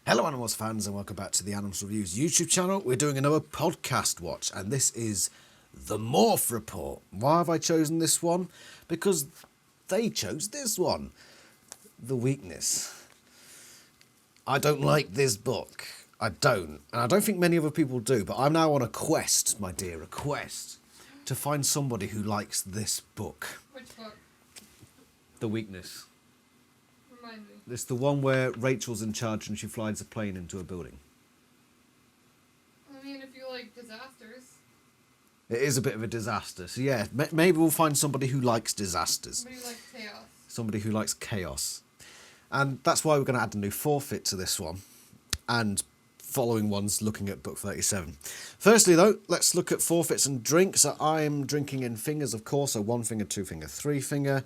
Hello Animorphs fans and welcome back to the Animorphs Reviews YouTube channel. We're doing another podcast watch and this is the Morph Report. Why have I chosen this one? Because they chose this one. The Weakness. I don't like this book. I don't. And I don't think many other people do, but I'm now on a quest, my dear, a quest to find somebody who likes this book. Which book? The Weakness. Remind me. It's the one where Rachel's in charge and she flies a plane into a building. I mean, if you like disasters. It is a bit of a disaster. So yeah, maybe we'll find somebody who likes disasters. Somebody who likes chaos. Somebody who likes chaos. And that's why we're going to add a new forfeit to this one. And following ones looking at book 37. Firstly though, let's look at forfeits and drinks. So I'm drinking in fingers, of course. So 1 finger, 2 finger, 3 finger.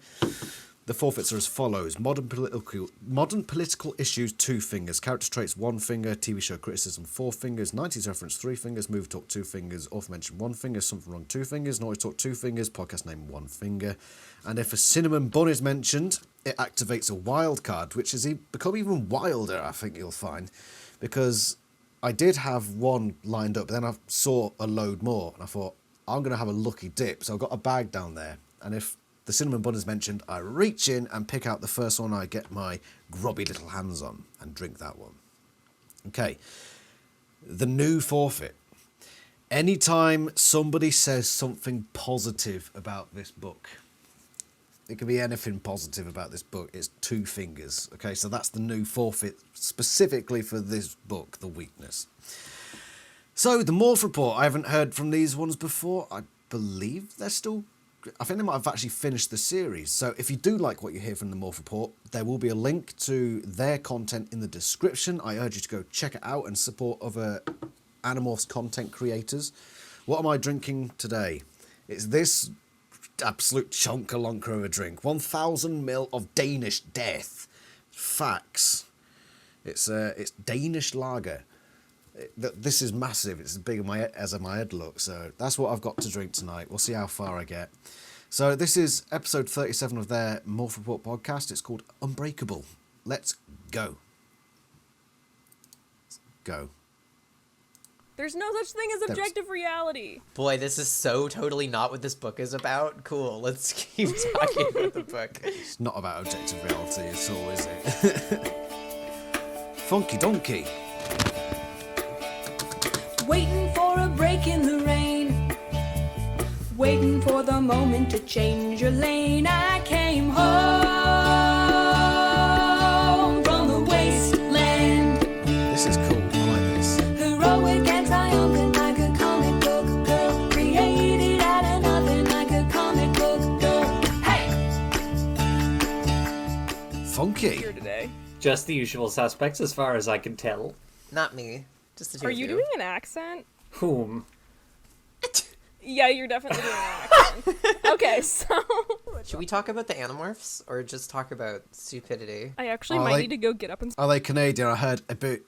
The forfeits are as follows. Modern political issues, 2 fingers. Character traits, 1 finger. TV show criticism, 4 fingers. 90s reference, 3 fingers. Movie talk, 2 fingers. Author mention, 1 finger. Something wrong, 2 fingers. Naughty talk, 2 fingers. Podcast name, 1 finger. And if a cinnamon bun is mentioned, it activates a wild card, which has become even wilder, I think you'll find. Because I did have one lined up, but then I saw a load more. And I thought, I'm going to have a lucky dip. So I've got a bag down there. And if the cinnamon bun is mentioned, I reach in and pick out the first one I get my grubby little hands on and drink that one. Okay, the new forfeit. Anytime somebody says something positive about this book, it could be anything positive about this book, it's 2 fingers. Okay, so that's the new forfeit specifically for this book, The Weakness. So, the Morph Report, I haven't heard from these ones before. I believe they're still... I think they might have actually finished the series. So if you do like what you hear from the Morph Report, there will be a link to their content in the description. I urge you to go check it out and support other Animorphs content creators. What am I drinking today? It's this absolute chonka-lonka of a drink. 1,000 ml of Danish death. Facts. It's Danish lager. This is massive. It's as big as my head looks. So that's what I've got to drink tonight. We'll see how far I get. So this is episode 37 of their Morph Report podcast. It's called Unbreakable. Let's go. Let's go. There's no such thing as objective reality. Boy, this is so totally not what this book is about. Cool, let's keep talking about the book. It's not about objective reality at all, is it? Funky donkey. Waiting for a break in the rain, waiting for the moment to change your lane. I came home from the wasteland. This is cool, I like this. Heroic and triumphant like a comic book girl, created out of nothing like a comic book girl. Hey! Funky. Here today. Just the usual suspects as far as I can tell. Not me. Just the two Are of you doing an accent? Whom? Yeah, you're definitely doing an accent. Okay, so... Should we talk about the Animorphs, or just talk about stupidity? I actually Oh, might they- need to go get up and Are they Canadian? I heard a boot.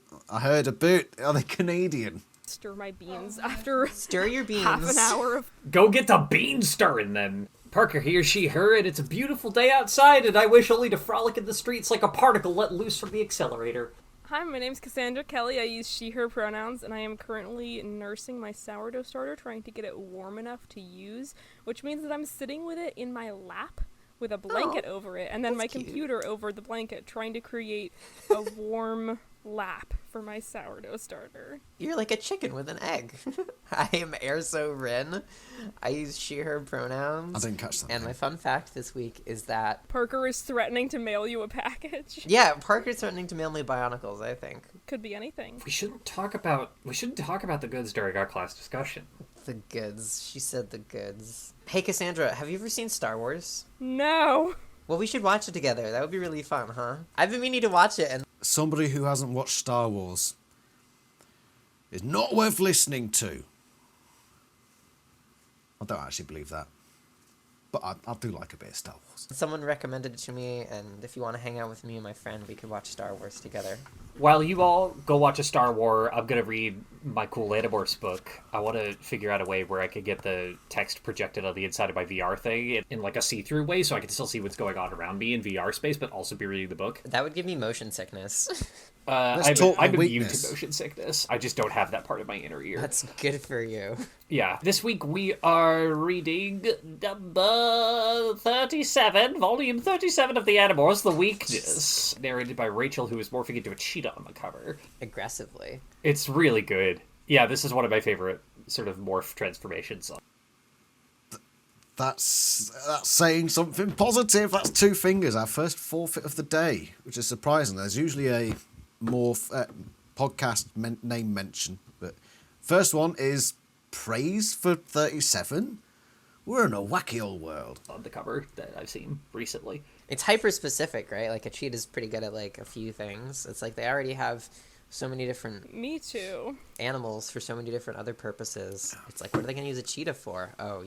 Are they Canadian? stir my beans after Stir your beans. half an hour of... Go get the bean stirring then. Parker, he or she, her, and it's a beautiful day outside, and I wish only to frolic in the streets like a particle let loose from the accelerator. Hi, my name's Cassandra Kelly. I use she, her pronouns, and I am currently nursing my sourdough starter, trying to get it warm enough to use, which means that I'm sitting with it in my lap with a blanket over it, and then my cute. computer over the blanket, trying to create a warm lap for my sourdough starter. You're like a chicken with an egg. I am Erso Rin. I use she, her pronouns. I didn't catch that. And my fun fact this week is that... Parker is threatening to mail you a package. Yeah, Parker's threatening to mail me Bionicles, I think. Could be anything. We shouldn't talk about the goods during our class discussion. The goods. She said the goods. Hey, Cassandra, have you ever seen Star Wars? No. Well, we should watch it together. That would be really fun, huh? I've been meaning to watch it, and... Somebody who hasn't watched Star Wars is not worth listening to. I don't actually believe that. But I do like a bit of Star Wars. someone recommended it to me, and if you want to hang out with me and my friend, we could watch Star Wars together. While you all go watch a Star Wars, I'm gonna read my cool Animorphs book, I want to figure out a way where I could get the text projected on the inside of my VR thing in like a see-through way, so I can still see what's going on around me in VR space, but also be reading the book. That would give me motion sickness. I'm immune to motion sickness. I just don't have that part of my inner ear. That's good for you. Yeah. This week we are reading number 37, volume 37 of the Animorphs, The Weakness, narrated by Rachel, who is morphing into a cheetah on the cover. Aggressively. It's really good. Yeah, this is one of my favorite sort of morph transformations. That's saying something positive. That's 2 fingers, our first forfeit of the day, which is surprising. There's usually a morph podcast name mention, but first one is praise for 37. We're in a wacky old world. On the cover that I've seen recently. It's hyper specific, right? Like a cheetah's pretty good at like a few things. It's like they already have so many different Me too. animals for so many different other purposes. It's like, what are they going to use a cheetah for? Oh,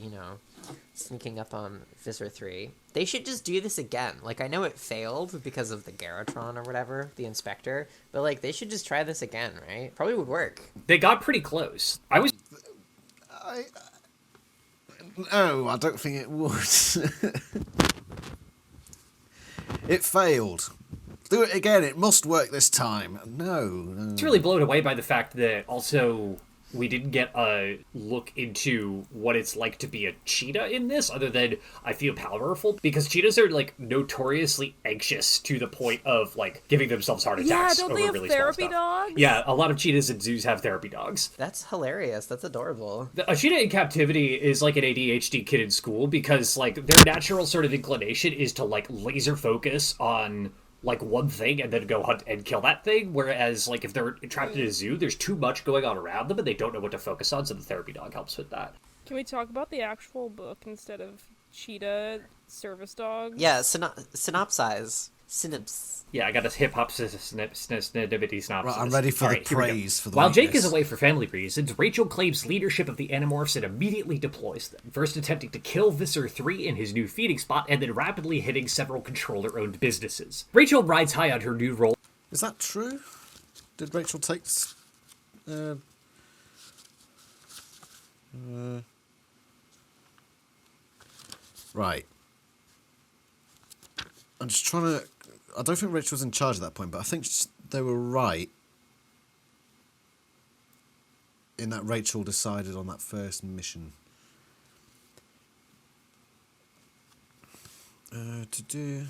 sneaking up on Visser 3. They should just do this again. Like, I know it failed because of the Garrotron or whatever, the inspector, but like, they should just try this again, right? Probably would work. They got pretty close. No, I don't think it would. It failed. Do it again. It must work this time. No. It's really blown away by the fact that also we didn't get a look into what it's like to be a cheetah in this, other than I feel powerful, because cheetahs are like notoriously anxious to the point of like giving themselves heart attacks. Yeah, don't over they have really therapy small stuff. dogs? Yeah, a lot of cheetahs in zoos have therapy dogs. That's hilarious. That's adorable. A cheetah in captivity is like an ADHD kid in school, because like their natural sort of inclination is to like laser focus on like one thing and then go hunt and kill that thing, whereas like if they're trapped in a zoo, there's too much going on around them and they don't know what to focus on, so the therapy dog helps with that. Can we talk about the actual book instead of cheetah service dogs? Yeah, synopsize. Synops. Yeah, I got a hip-hop synopsis. Right, I'm ready for All the right, here we go. praise for the While Jake weakness. is away for family reasons, Rachel claims leadership of the Animorphs and immediately deploys them, first attempting to kill Visser 3 in his new feeding spot and then rapidly hitting several controller-owned businesses. Rachel rides high on her new role. Is that true? Did Rachel take... Right. I'm just trying to... I don't think Rachel was in charge at that point, but I think they were right in that Rachel decided on that first mission. To do...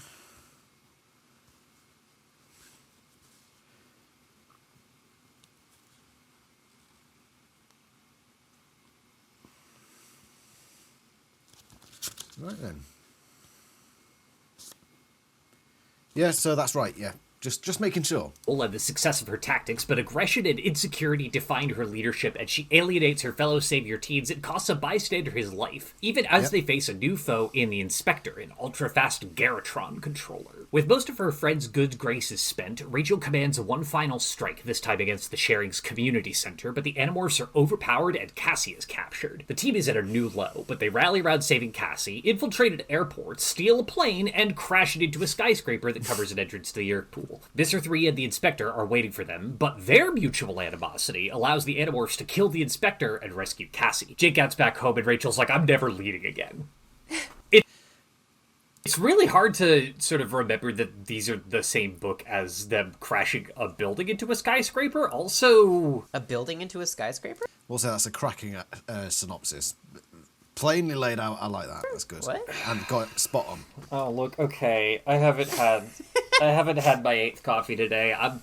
Right then. Yeah, so that's right, yeah. Just making sure. And the success of her tactics, but aggression and insecurity define her leadership, and she alienates her fellow savior teens and costs a bystander his life, even as they face a new foe in the Inspector, an ultra-fast Garrotron controller. With most of her friend's good graces spent, Rachel commands one final strike, this time against the Sharing's community center, but the Animorphs are overpowered and Cassie is captured. The team is at a new low, but they rally around saving Cassie, infiltrate an airport, steal a plane, and crash it into a skyscraper that covers an entrance to the Yerk pool. Visser 3 and the Inspector are waiting for them, but their mutual animosity allows the Animorphs to kill the Inspector and rescue Cassie. Jake gets back home and Rachel's like, I'm never leading again. It's really hard to sort of remember that these are the same book as them crashing a building into a skyscraper. Also... A building into a skyscraper? We'll say that's a cracking synopsis. Plainly laid out, I like that. That's good. What? And got it spot on. Oh, look, okay. I haven't had my 8th coffee today. I'm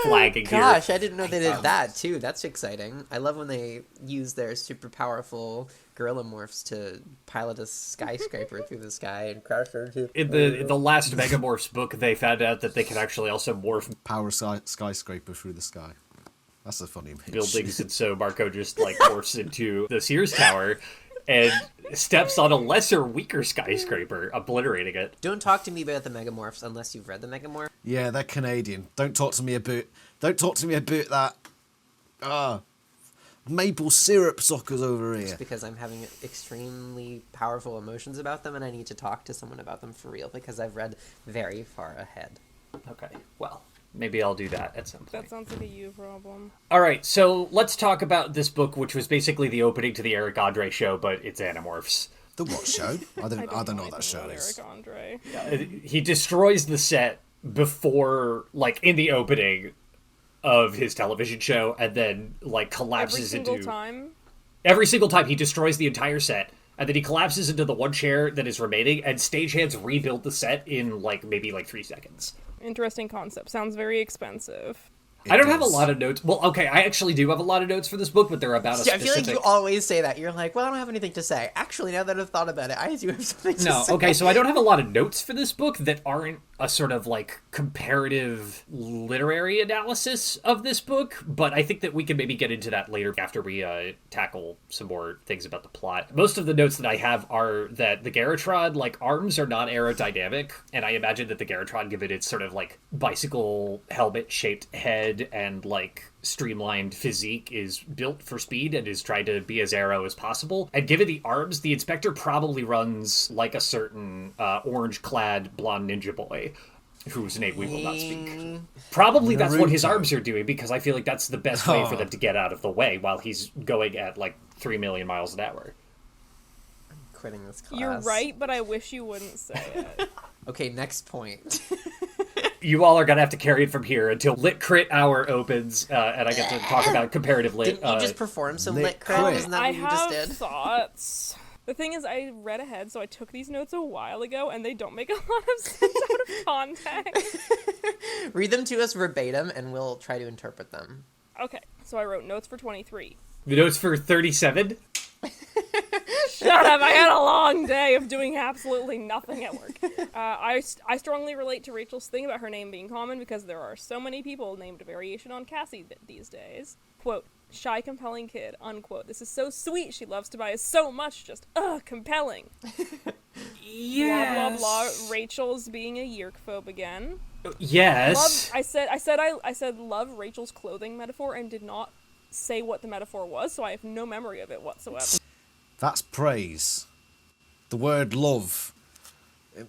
flagging here. Gosh, I didn't know they did that too. That's exciting. I love when they use their super powerful gorilla morphs to pilot a skyscraper through the sky and crash into. In the last Megamorphs book, they found out that they can actually also morph Power skyscraper through the sky. That's a funny image. buildings, and so Marco just like morphs into the Sears Tower and steps on a lesser, weaker skyscraper, obliterating it. Don't talk to me about the Megamorphs unless you've read the Megamorph. Yeah, they're Canadian. Don't talk to me about that. Maple syrup suckers over here. It's because I'm having extremely powerful emotions about them, and I need to talk to someone about them for real because I've read very far ahead. Okay, well, Maybe I'll do that at some point. That sounds like a you problem. All right, so let's talk about this book, which was basically the opening to the Eric Andre show, but it's Animorphs. The what show? I don't know what that anything show about is. Eric Andre. He destroys the set before, like, in the opening of his television show, and then, like, collapses Every single into... time. Every single time he destroys the entire set, and then he collapses into the one chair that is remaining, and stagehands rebuild the set in, like, maybe, 3 seconds. Interesting concept. Sounds very expensive. I don't have a lot of notes. Well, okay, I actually do have a lot of notes for this book, but they're about a Yeah, I specific... feel like you always say that. You're like, well, I don't have anything to say. Actually, now that I've thought about it, I do have something to No, say. okay, so I don't have a lot of notes for this book that aren't a sort of, comparative literary analysis of this book, but I think that we can maybe get into that later after we tackle some more things about the plot. Most of the notes that I have are that the Garrotron, arms are not aerodynamic, and I imagine that the Garrotron, given its sort of, bicycle helmet-shaped head and, streamlined physique, is built for speed and is trying to be as aero as possible. And given the arms, the Inspector probably runs like a certain orange-clad blonde ninja boy, whose name we will not speak. Probably that's what his Naruto. arms are doing, because I feel like that's the best way for them to get out of the way while he's going at 3 million miles an hour. Quitting this class. You're right, but I wish you wouldn't say it. Okay, next point. You all are gonna have to carry it from here until Lit Crit Hour opens, and I get to talk about comparative lit. Didn't you just perform some Lit lit crit? crit. Isn't that I what you just have did? thoughts. The thing is, I read ahead, so I took these notes a while ago, and they don't make a lot of sense out of context. Read them to us verbatim, and we'll try to interpret them. Okay, so I wrote notes for 23. The notes for 37. Shut up! I had a long day of doing absolutely nothing at work. I strongly relate to Rachel's thing about her name being common because there are so many people named variation on Cassie these days. Quote, shy, compelling kid, unquote. This is so sweet. She loves Tobias so much. Just, compelling. Yes. Blah, blah, blah. Rachel's being a yerkphobe again. Yes. I said love Rachel's clothing metaphor and did not say what the metaphor was, so I have no memory of it whatsoever. That's praise. The word love,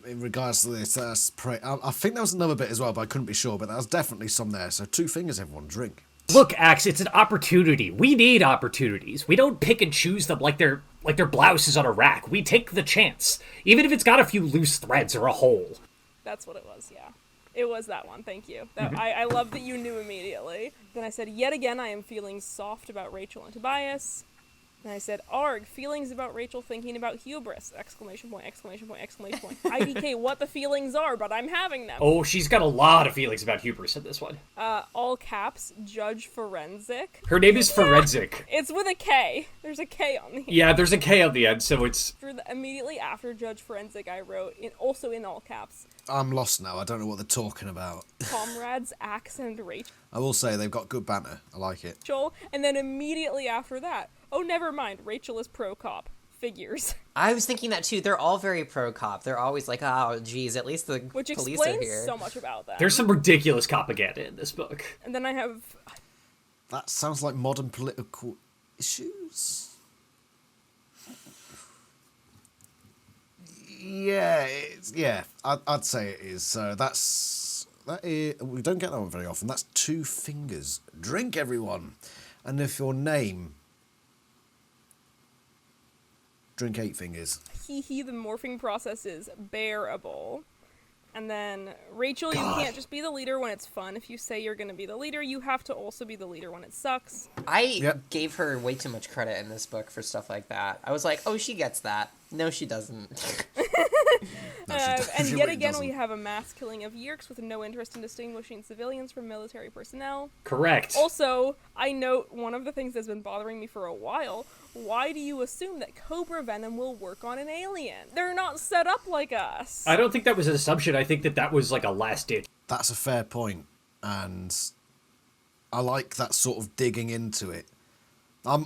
in regards to this, that's praise. I think there was another bit as well, but I couldn't be sure, but there was definitely some there. So 2 fingers, everyone, drink. Look, Axe, it's an opportunity. We need opportunities. We don't pick and choose them like their blouses on a rack. We take the chance, even if it's got a few loose threads or a hole. That's what it was, yeah. It was that one, thank you. I love that you knew immediately. Then I said, yet again I am feeling soft about Rachel and Tobias. And I said, arg, feelings about Rachel thinking about hubris! Exclamation point, exclamation point, exclamation point. IDK what the feelings are, but I'm having them. Oh, she's got a lot of feelings about hubris in this one. All caps, Judge Forensic. Her name is Forensic. It's with a K. There's a K on the end. Yeah, there's a K on the end, so it's... Immediately after Judge Forensic, I wrote, also in all caps, I'm lost now. I don't know what they're talking about. Comrades, Axe, and Rachel. I will say they've got good banter. I like it. And then immediately after that, oh, never mind, Rachel is pro-cop. Figures. I was thinking that too. They're all very pro-cop. They're always like, oh, geez, at least the Which police are explains here. so much about that. There's some ridiculous propaganda in this book. And then I have... That sounds like modern political issues. Yeah, I'd say it is. So that is, we don't get that one very often. That's 2 fingers. Drink, everyone. And if your name, drink 8 fingers. Hee, the morphing process is bearable. And then, Rachel, you can't just be the leader when it's fun. If you say you're going to be the leader, you have to also be the leader when it sucks. I gave her way too much credit in this book for stuff like that. I was like, oh, she gets that. No, she doesn't. And She yet really again, doesn't. we have a mass killing of Yerks with no interest in distinguishing civilians from military personnel. Correct. Also, I note one of the things that's been bothering me for a while. Why do you assume that Cobra Venom will work on an alien? They're not set up like us. I don't think that was an assumption. I think that was like a last ditch. That's a fair point, and I like that sort of digging into it. I'm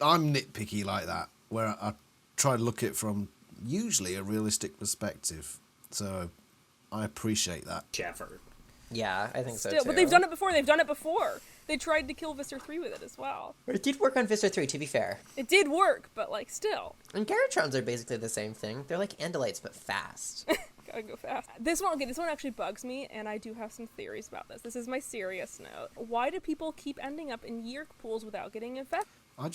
nitpicky like that, where I try to look at it from usually a realistic perspective. So I appreciate that. Jaffer. Yeah, I think so Still, too. but they've done it before. They tried to kill Visser 3 with it as well. It did work on Visser 3, to be fair. It did work, but, still. And Garrotrons are basically the same thing. They're like Andalites, but fast. gotta go fast. This one actually bugs me, and I do have some theories about this. This is my serious note. Why do people keep ending up in Yeerk pools without getting infected? I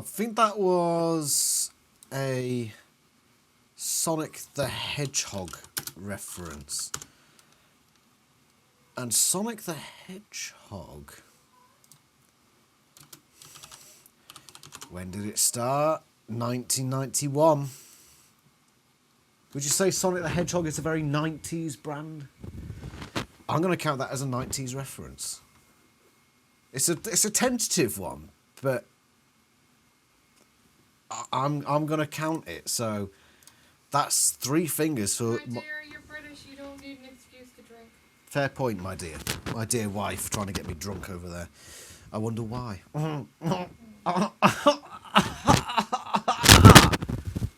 think that was a Sonic the Hedgehog reference. And Sonic the Hedgehog... When did it start? 1991. Would you say Sonic the Hedgehog is a very 90s brand? I'm going to count that as a 90s reference. It's a tentative one, but I'm going to count it. So that's 3 fingers for... My dear, you're British. You don't need an excuse to drink. Fair point, my dear. My dear wife trying to get me drunk over there. I wonder why. Are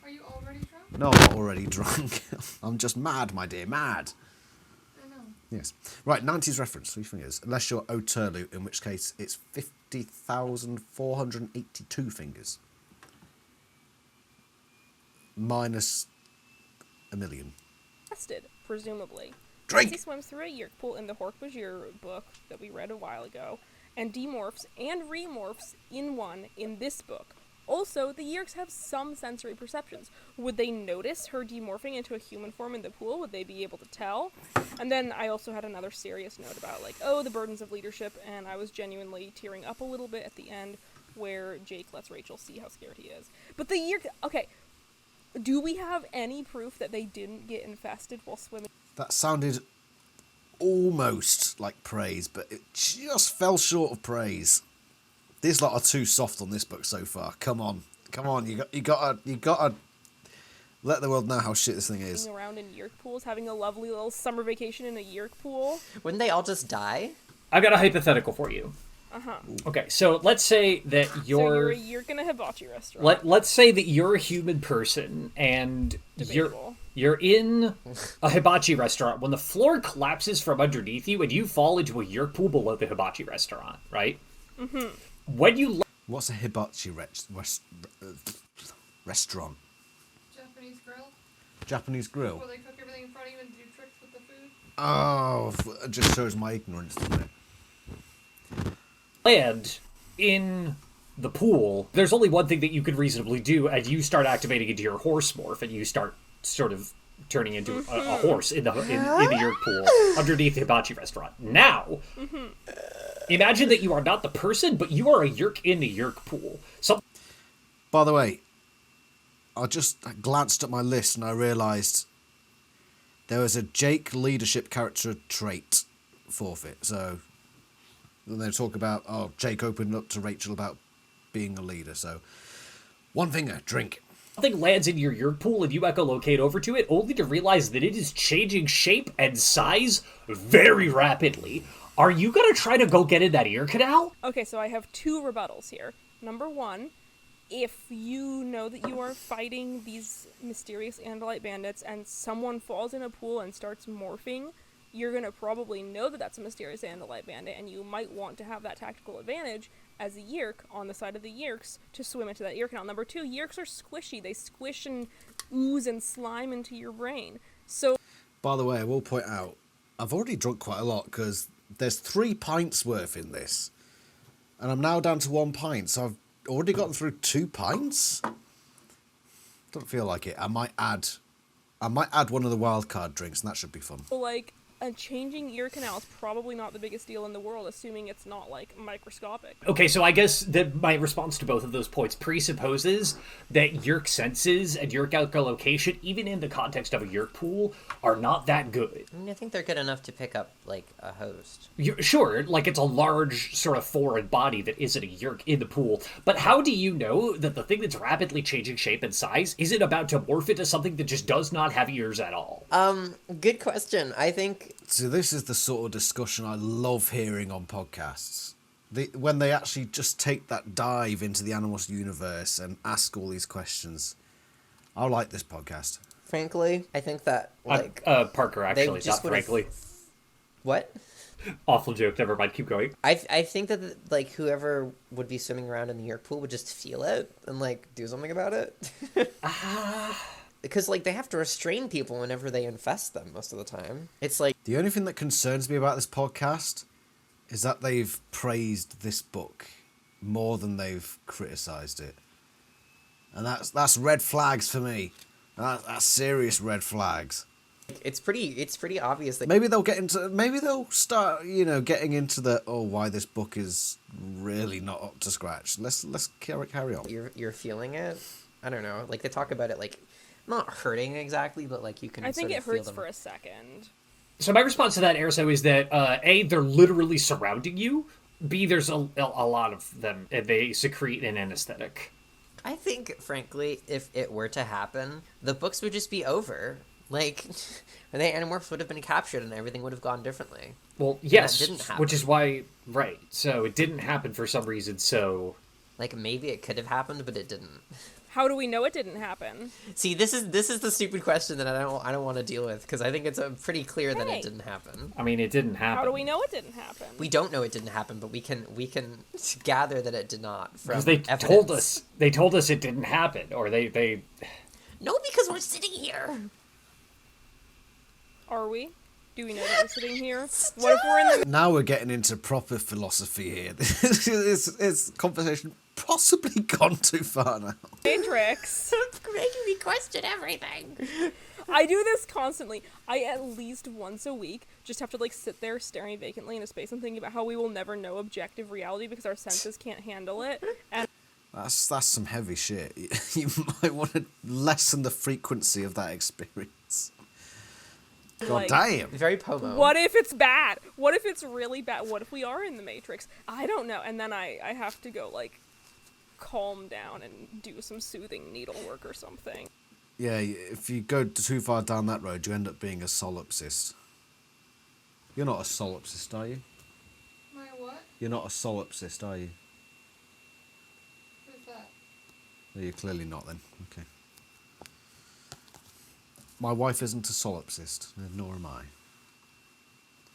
you already drunk? No, I'm not already drunk. I'm just mad, my dear, mad. I know. Yes. Right, 90s reference, 3 fingers. Unless you're Oterlu, in which case it's 50,482 fingers. Minus a million. Tested, presumably. Drink! He swims through a Yeerk pool in the Hork-Bajir book that we read a while ago, and demorphs and remorphs in one in this book. Also, the Yeerks have some sensory perceptions. Would they notice her demorphing into a human form in the pool? Would they be able to tell? And then I also had another serious note about, like, oh, the burdens of leadership, and I was genuinely tearing up a little bit at the end where Jake lets Rachel see how scared he is. But the Yeerks... Okay, do we have any proof that they didn't get infested while swimming? That sounded almost like praise, but it just fell short of praise. These lot are too soft on this book so far. Come on, you gotta let the world know how shit this thing is. Around in Yeerk pools, having a lovely little summer vacation in a Yeerk pool. Wouldn't they all just die? I've got a hypothetical for you. Okay, so let's say that you're a Yeerk in a hibachi restaurant. Let's say that you're a human person and Debatable. you're in a hibachi restaurant when the floor collapses from underneath you and you fall into a Yeerk pool below the hibachi restaurant, right? Mm-hmm. When you What's a hibachi restaurant? Japanese grill. Japanese grill. Where they cook everything in front of you and do tricks with the food. Oh, it just shows my ignorance, doesn't it? land in the pool, there's only one thing that you could reasonably do, and you start activating into your horse morph, and you start sort of turning into a horse in the Yeerk pool underneath the hibachi restaurant. Now, imagine that you are not the person, but you are a Yeerk in the Yeerk pool. By the way, I just glanced at my list and I realised there was a Jake leadership character trait forfeit. So then they talk about, oh, Jake opened up to Rachel about being a leader. So 1 finger, drink. Something lands in your Yeerk pool and you echolocate over to it, only to realize that it is changing shape and size very rapidly. Are you going to try to go get in that ear canal? Okay, so I have 2 rebuttals here. Number 1, if you know that you are fighting these mysterious Andalite bandits and someone falls in a pool and starts morphing, you're going to probably know that that's a mysterious Andalite bandit, and you might want to have that tactical advantage as a Yeerk on the side of the Yeerks to swim into that ear canal. Number 2, Yeerks are squishy. They squish and ooze and slime into your brain. So, by the way, I will point out, I've already drunk quite a lot because there's 3 pints worth in this. And I'm now down to 1 pint, so I've already gotten through 2 pints? Don't feel like it. I might add one of the wildcard drinks, and that should be fun. like, a changing ear canal is probably not the biggest deal in the world, assuming it's not, like, microscopic. Okay, so I guess that my response to both of those points presupposes that Yeerk senses and Yeerk echolocation, even in the context of a Yeerk pool, are not that good. I mean, I think they're good enough to pick up, like, a host. Sure, like it's a large sort of foreign body that isn't a Yeerk in the pool, but how do you know that the thing that's rapidly changing shape and size isn't about to morph into something that just does not have ears at all? Good question. I think... So this is the sort of discussion I love hearing on podcasts. When they actually just take that dive into the Animorphs universe and ask all these questions. I like this podcast. Frankly, I think that, like... Parker, actually, not frankly. What? Awful joke, never mind, keep going. I think that, like, whoever would be swimming around in the Yeerk pool would just feel it and, like, do something about it. because like they have to restrain people whenever they infest them most of the time. It's like The only thing that concerns me about this podcast is that they've praised this book more than they've criticised it. And that's red flags for me. That's serious red flags. it's pretty obvious that Maybe they'll start, getting into why this book is really not up to scratch. Let's carry on. you're feeling it. I don't know. Like they talk about it like not hurting exactly, but like you can. I think sort it of feel hurts them. for a second. So my response to that, Erso, is that A, they're literally surrounding you. B, there's a lot of them, and they secrete an anesthetic. I think, frankly, if it were to happen, the books would just be over. Like, the Animorphs would have been captured and everything would have gone differently. Well, yes, didn't happen. which is why, right, so it didn't happen for some reason, so... Like, maybe it could have happened, but it didn't. How do we know it didn't happen? See, this is the stupid question that I don't want to deal with, because I think it's pretty clear that Hey. it didn't happen. I mean, it didn't happen. How do we know it didn't happen? We don't know it didn't happen, but we can gather that it did not from Because they evidence. told us it didn't happen, or they... No, because we're sitting here. Are we? Do we know that we're sitting here? What if we're in the Now we're getting into proper philosophy here. This conversation possibly gone too far now. Matrix? It's making me question everything. I do this constantly. I at least once a week just have to like sit there staring vacantly into space and thinking about how we will never know objective reality because our senses can't handle it. And That's some heavy shit. You might want to lessen the frequency of that experience. God like, damn. Very Pomo. what if it's bad? What if it's really bad? What if we are in the Matrix? I don't know. And then I have to go like calm down and do some soothing needlework or something. Yeah, if you go too far down that road, you end up being a solipsist. You're not a solipsist, are you? My what? You're not a solipsist, are you? Who's that? No, you're clearly not then. Okay. My wife isn't a solipsist, nor am I.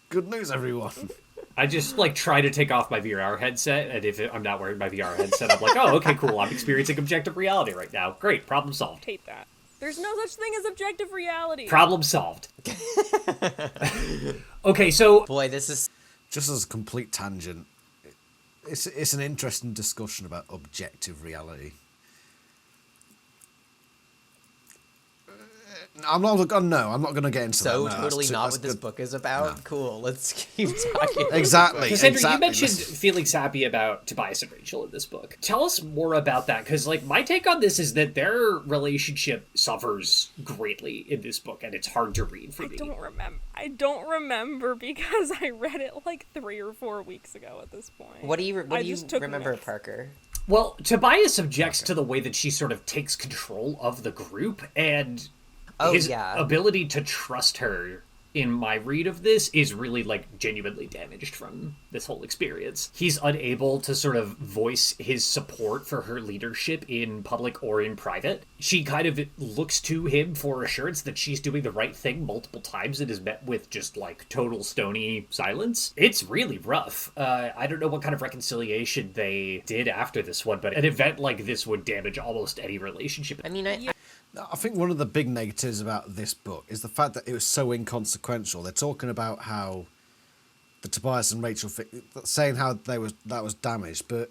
Good news, everyone. I just, like, try to take off my VR headset, and if I'm not wearing my VR headset, I'm like, oh, okay, cool, I'm experiencing objective reality right now. Great, problem solved. Hate that. There's no such thing as objective reality. Problem solved. Okay, so... Boy, this is Just as a complete tangent, it's an interesting discussion about objective reality. I'm not going to get into so that. No, totally that's not that's what this good. book is about. No. Cool, let's keep talking. Exactly. Cassandra, exactly. you mentioned feeling sappy about Tobias and Rachel in this book. Tell us more about that, because, like, my take on this is that their relationship suffers greatly in this book, and it's hard to read for me. I don't remember because I read it like 3 or 4 weeks ago at this point. What do you I just took remember, notes. Parker? Well, Tobias objects to the way that she sort of takes control of the group, and his ability to trust her, in my read of this, is really, like, genuinely damaged from this whole experience. He's unable to sort of voice his support for her leadership in public or in private. She kind of looks to him for assurance that she's doing the right thing multiple times and is met with just, like, total stony silence. It's really rough. I don't know what kind of reconciliation they did after this one, but an event like this would damage almost any relationship. I mean, I think one of the big negatives about this book is the fact that it was so inconsequential. They're talking about how the Tobias and Rachel saying how that was damaged, but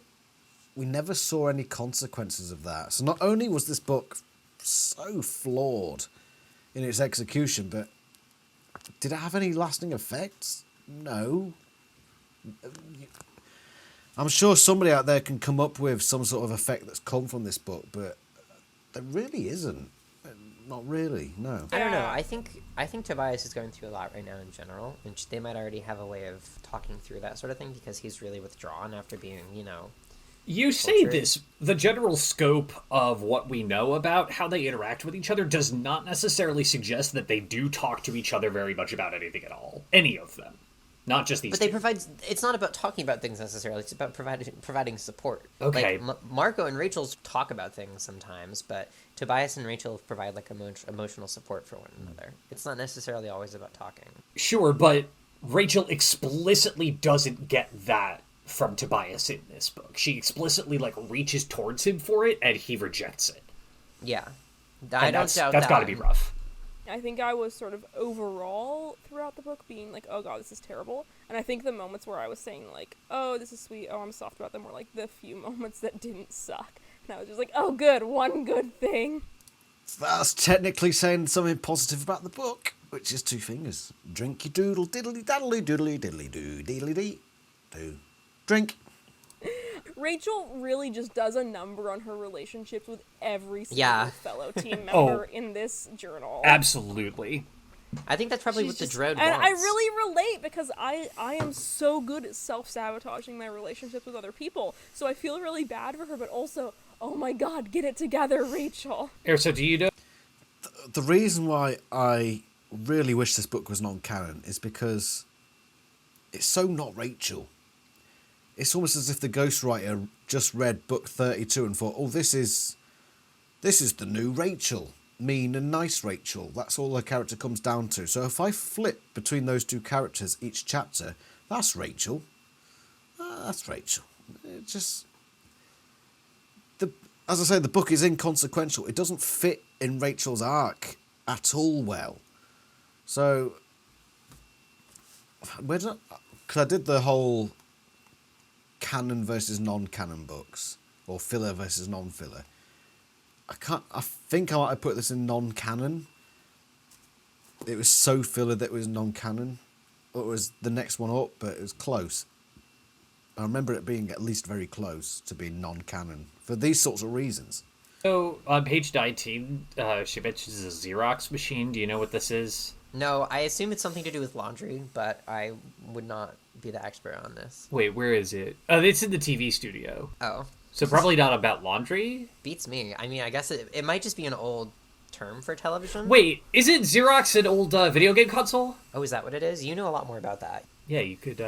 we never saw any consequences of that. So not only was this book so flawed in its execution, but did it have any lasting effects? No. I'm sure somebody out there can come up with some sort of effect that's come from this book, but there really isn't. Not really, no. I don't know. I think Tobias is going through a lot right now in general, and they might already have a way of talking through that sort of thing because he's really withdrawn after being, You say cultured. this, the general scope of what we know about how they interact with each other does not necessarily suggest that they do talk to each other very much about anything at all. Any of them. Not just these But two. they provide. It's not about talking about things necessarily. It's about providing support. Okay. Like, Marco and Rachel talk about things sometimes, but Tobias and Rachel provide like emotional support for one another. It's not necessarily always about talking. Sure, but Rachel explicitly doesn't get that from Tobias in this book. She explicitly, like, reaches towards him for it, and he rejects it. Yeah. I And don't doubt that's that. got to be rough. I think I was sort of overall throughout the book being like, oh god, this is terrible. And I think the moments where I was saying like, oh, this is sweet, oh, I'm soft about them, were like the few moments that didn't suck. And I was just like, oh good, one good thing. That's technically saying something positive about the book, which is two fingers. Drinky doodle diddly daddly doodly diddly doo diddly dee do. Drink. Rachel really just does a number on her relationships with every single Yeah. fellow team Oh. member in this journal. Absolutely. I think that's probably She's what the just- Dread And wants. I really relate because I am so good at self-sabotaging my relationships with other people. So I feel really bad for her, but also, oh my god, get it together, Rachel. So do you know? The reason why I really wish this book was non-canon is because it's so not Rachel. It's almost as if the ghostwriter just read book 32 and thought, oh, this is the new Rachel. Mean and nice Rachel. That's all her character comes down to. So if I flip between those two characters each chapter, that's Rachel. That's Rachel. It just... As I say, the book is inconsequential. It doesn't fit in Rachel's arc at all well. So... Because I did the whole canon versus non-canon books, or filler versus non-filler. I think I might have put this in non-canon. It was so filler that it was non-canon. Or it was the next one up, but it was close. I remember it being at least very close to being non-canon for these sorts of reasons. So on page 19, she mentions a Xerox machine. Do you know what this is? No, I assume it's something to do with laundry, but I would not be the expert on this. Wait, where is it? Oh, it's in the TV studio. Oh, So probably not about laundry? beats me. I mean, I guess it might just be an old term for television. Wait, isn't Xerox an old video game console? Oh, is that what it is? You know a lot more about that. Yeah, you could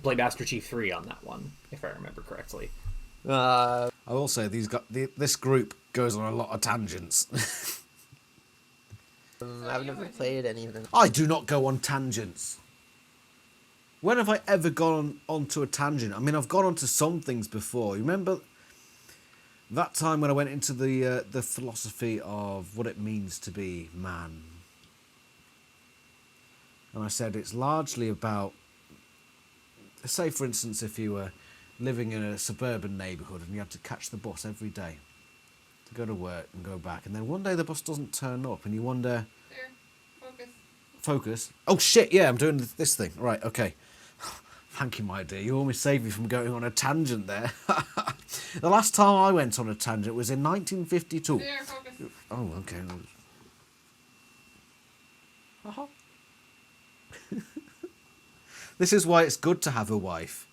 play Master Chief 3 on that one, if I remember correctly. Uh, I will say this group goes on a lot of tangents. I've never played any of them. I do not go on tangents. When have I ever gone onto a tangent? I mean, I've gone onto some things before. You remember that time when I went into the philosophy of what it means to be man? And I said it's largely about, say for instance, if you were living in a suburban neighbourhood and you had to catch the bus every day to go to work and go back, and then one day the bus doesn't turn up and you wonder... There. Focus. Focus. Oh shit, yeah, I'm doing this thing. Right, okay. Thank you, my dear. You almost saved me from going on a tangent there. The last time I went on a tangent was in 1952. There. Focus. Oh, okay. Uh-huh. This is why it's good to have a wife.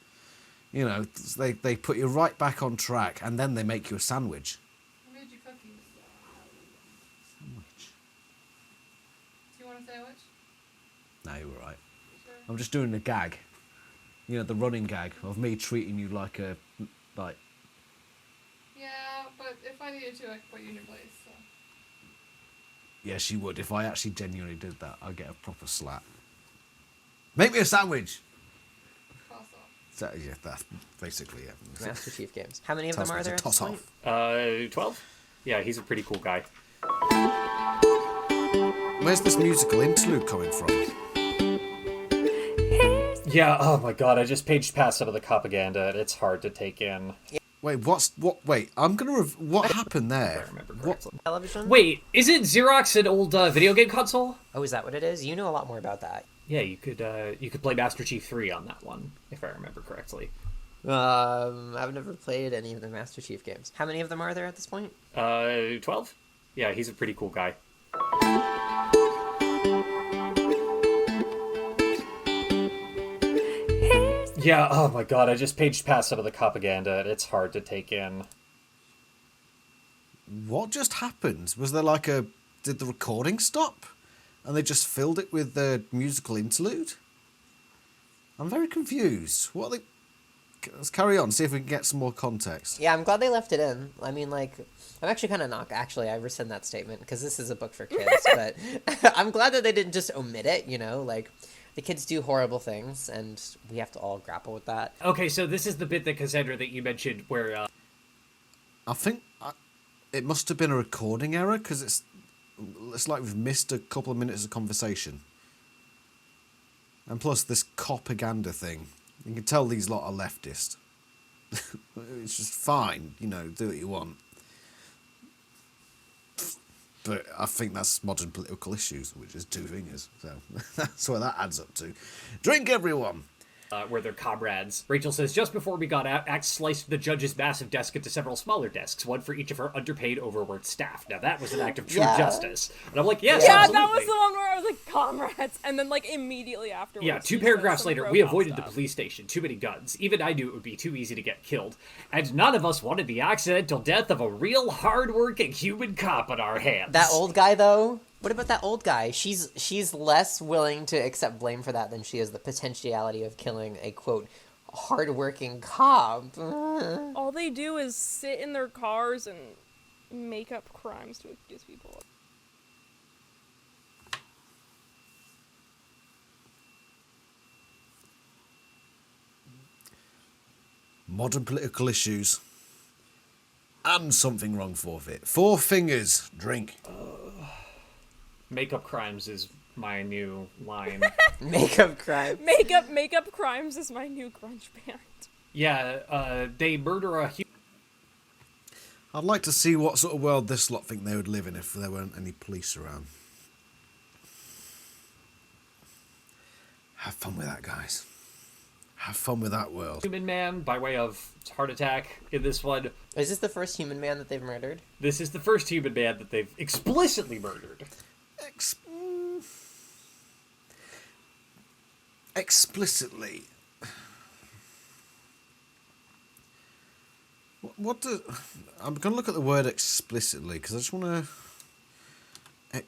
You know, they put you right back on track and then they make you a sandwich. I made you cookies. Sandwich? Do you want a sandwich? No, you're right. Sure. I'm just doing a gag. You know, the running gag of me treating you like a... like... Yeah, but if I needed to, I could put you in your place. So. Yes, you would. If I actually genuinely did that, I'd get a proper slap. Make me a sandwich! Toss off. So, yeah, that's basically it. Master Chief games. How many of Toss them are off, there? At this toss point? off. 12? Yeah, he's a pretty cool guy. Where's this musical interlude coming from? Yeah, oh my god, I just paged past some of the propaganda, and it's hard to take in. Wait, wait, I'm gonna... what happened If I there? remember What? correctly. Television? Wait, isn't Xerox an old video game console? Oh, is that what it is? You know a lot more about that. Yeah, you could play Master Chief 3 on that one, if I remember correctly. I've never played any of the Master Chief games. How many of them are there at this point? 12? Yeah, he's a pretty cool guy. Yeah, oh my god, I just paged past some of the propaganda, and it's hard to take in. What just happened? Was there like a... did the recording stop? And they just filled it with the musical interlude? I'm very confused. What are they... Let's carry on, see if we can get some more context. Yeah, I'm glad they left it in. I mean, like, I'm actually kind of not... Actually, I rescind that statement, because this is a book for kids, but I'm glad that they didn't just omit it, you know? Like, the kids do horrible things, and we have to all grapple with that. Okay, so this is the bit that Cassandra that you mentioned where I think it must have been a recording error, because it's like we've missed a couple of minutes of conversation. And plus this propaganda thing. You can tell these lot are leftist. It's just fine, you know, do what you want. But I think that's modern political issues, which is two fingers. So that's what that adds up to. Drink, everyone! Where they're comrades. Rachel says, just before we got out, Axe sliced the judge's massive desk into several smaller desks, one for each of her underpaid, overworked staff. Now that was an act of true justice. And I'm like, yes, Yeah, absolutely. that was the one where I was like, comrades, and then like immediately afterwards. Yeah, 2 she paragraphs said some later, we robot avoided the stuff. police station. Too many guns. Even I knew it would be too easy to get killed. And none of us wanted the accidental death of a real hard-working human cop on our hands. That old guy, though? What about that old guy? She's less willing to accept blame for that than she is the potentiality of killing a, quote, hard-working cop. All they do is sit in their cars and make up crimes to accuse people of. Modern political issues. And something wrong forfeit. 4 fingers. Drink. Makeup crimes is my new line. Makeup crime. Makeup crimes is my new grunge band. Yeah, they murder a human. I'd like to see what sort of world this lot think they would live in if there weren't any police around. Have fun with that, guys. Have fun with that world. Human man by way of heart attack in this one. Is this the first human man that they've murdered? This is the first human man that they've explicitly murdered. Explicitly. What do... I'm going to look at the word explicitly, because I just want to...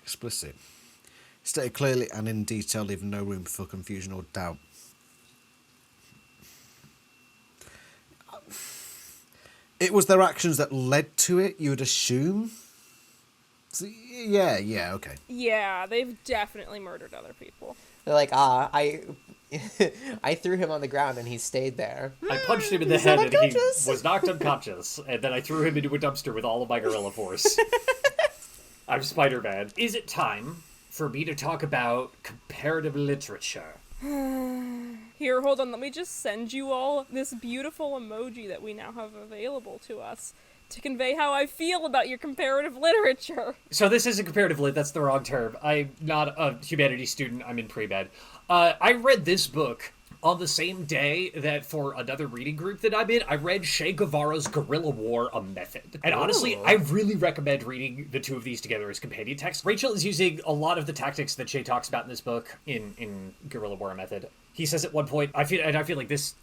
Explicit. Stated clearly and in detail, leaving no room for confusion or doubt. It was their actions that led to it, you would assume? So, yeah, okay. Yeah, they've definitely murdered other people. They're like, I threw him on the ground and he stayed there. I punched him in the He's head not and he unconscious. was knocked unconscious, and then I threw him into a dumpster with all of my gorilla force. I'm Spider-Man. Is it time for me to talk about comparative literature? Here, hold on, let me just send you all this beautiful emoji that we now have available to us to convey how I feel about your comparative literature. So this isn't comparative lit, that's the wrong term. I'm not a humanities student, I'm in pre-med. I read this book on the same day that for another reading group that I'm in, I read Che Guevara's Guerrilla War, A Method. And honestly, I really recommend reading the two of these together as companion text. Rachel is using a lot of the tactics that Che talks about in this book in Guerrilla War, A Method. He says at one point, I feel like this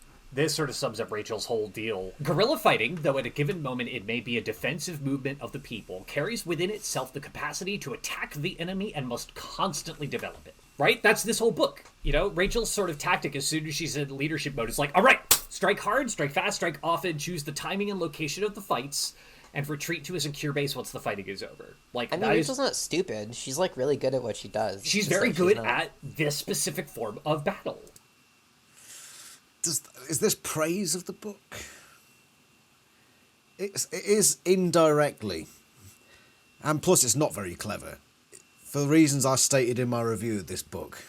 sort of sums up Rachel's whole deal. Guerrilla fighting, though at a given moment it may be a defensive movement of the people, carries within itself the capacity to attack the enemy and must constantly develop it. Right? That's this whole book. You know, Rachel's sort of tactic as soon as she's in leadership mode is like, all right, strike hard, strike fast, strike often, choose the timing and location of the fights, and retreat to a secure base once the fighting is over. Like, I mean, Rachel's not stupid. She's, like, really good at what she does. She's It's very like good not- at this specific form of battle. Is this praise of the book? It is indirectly. And plus, it's not very clever. For the reasons I stated in my review of this book.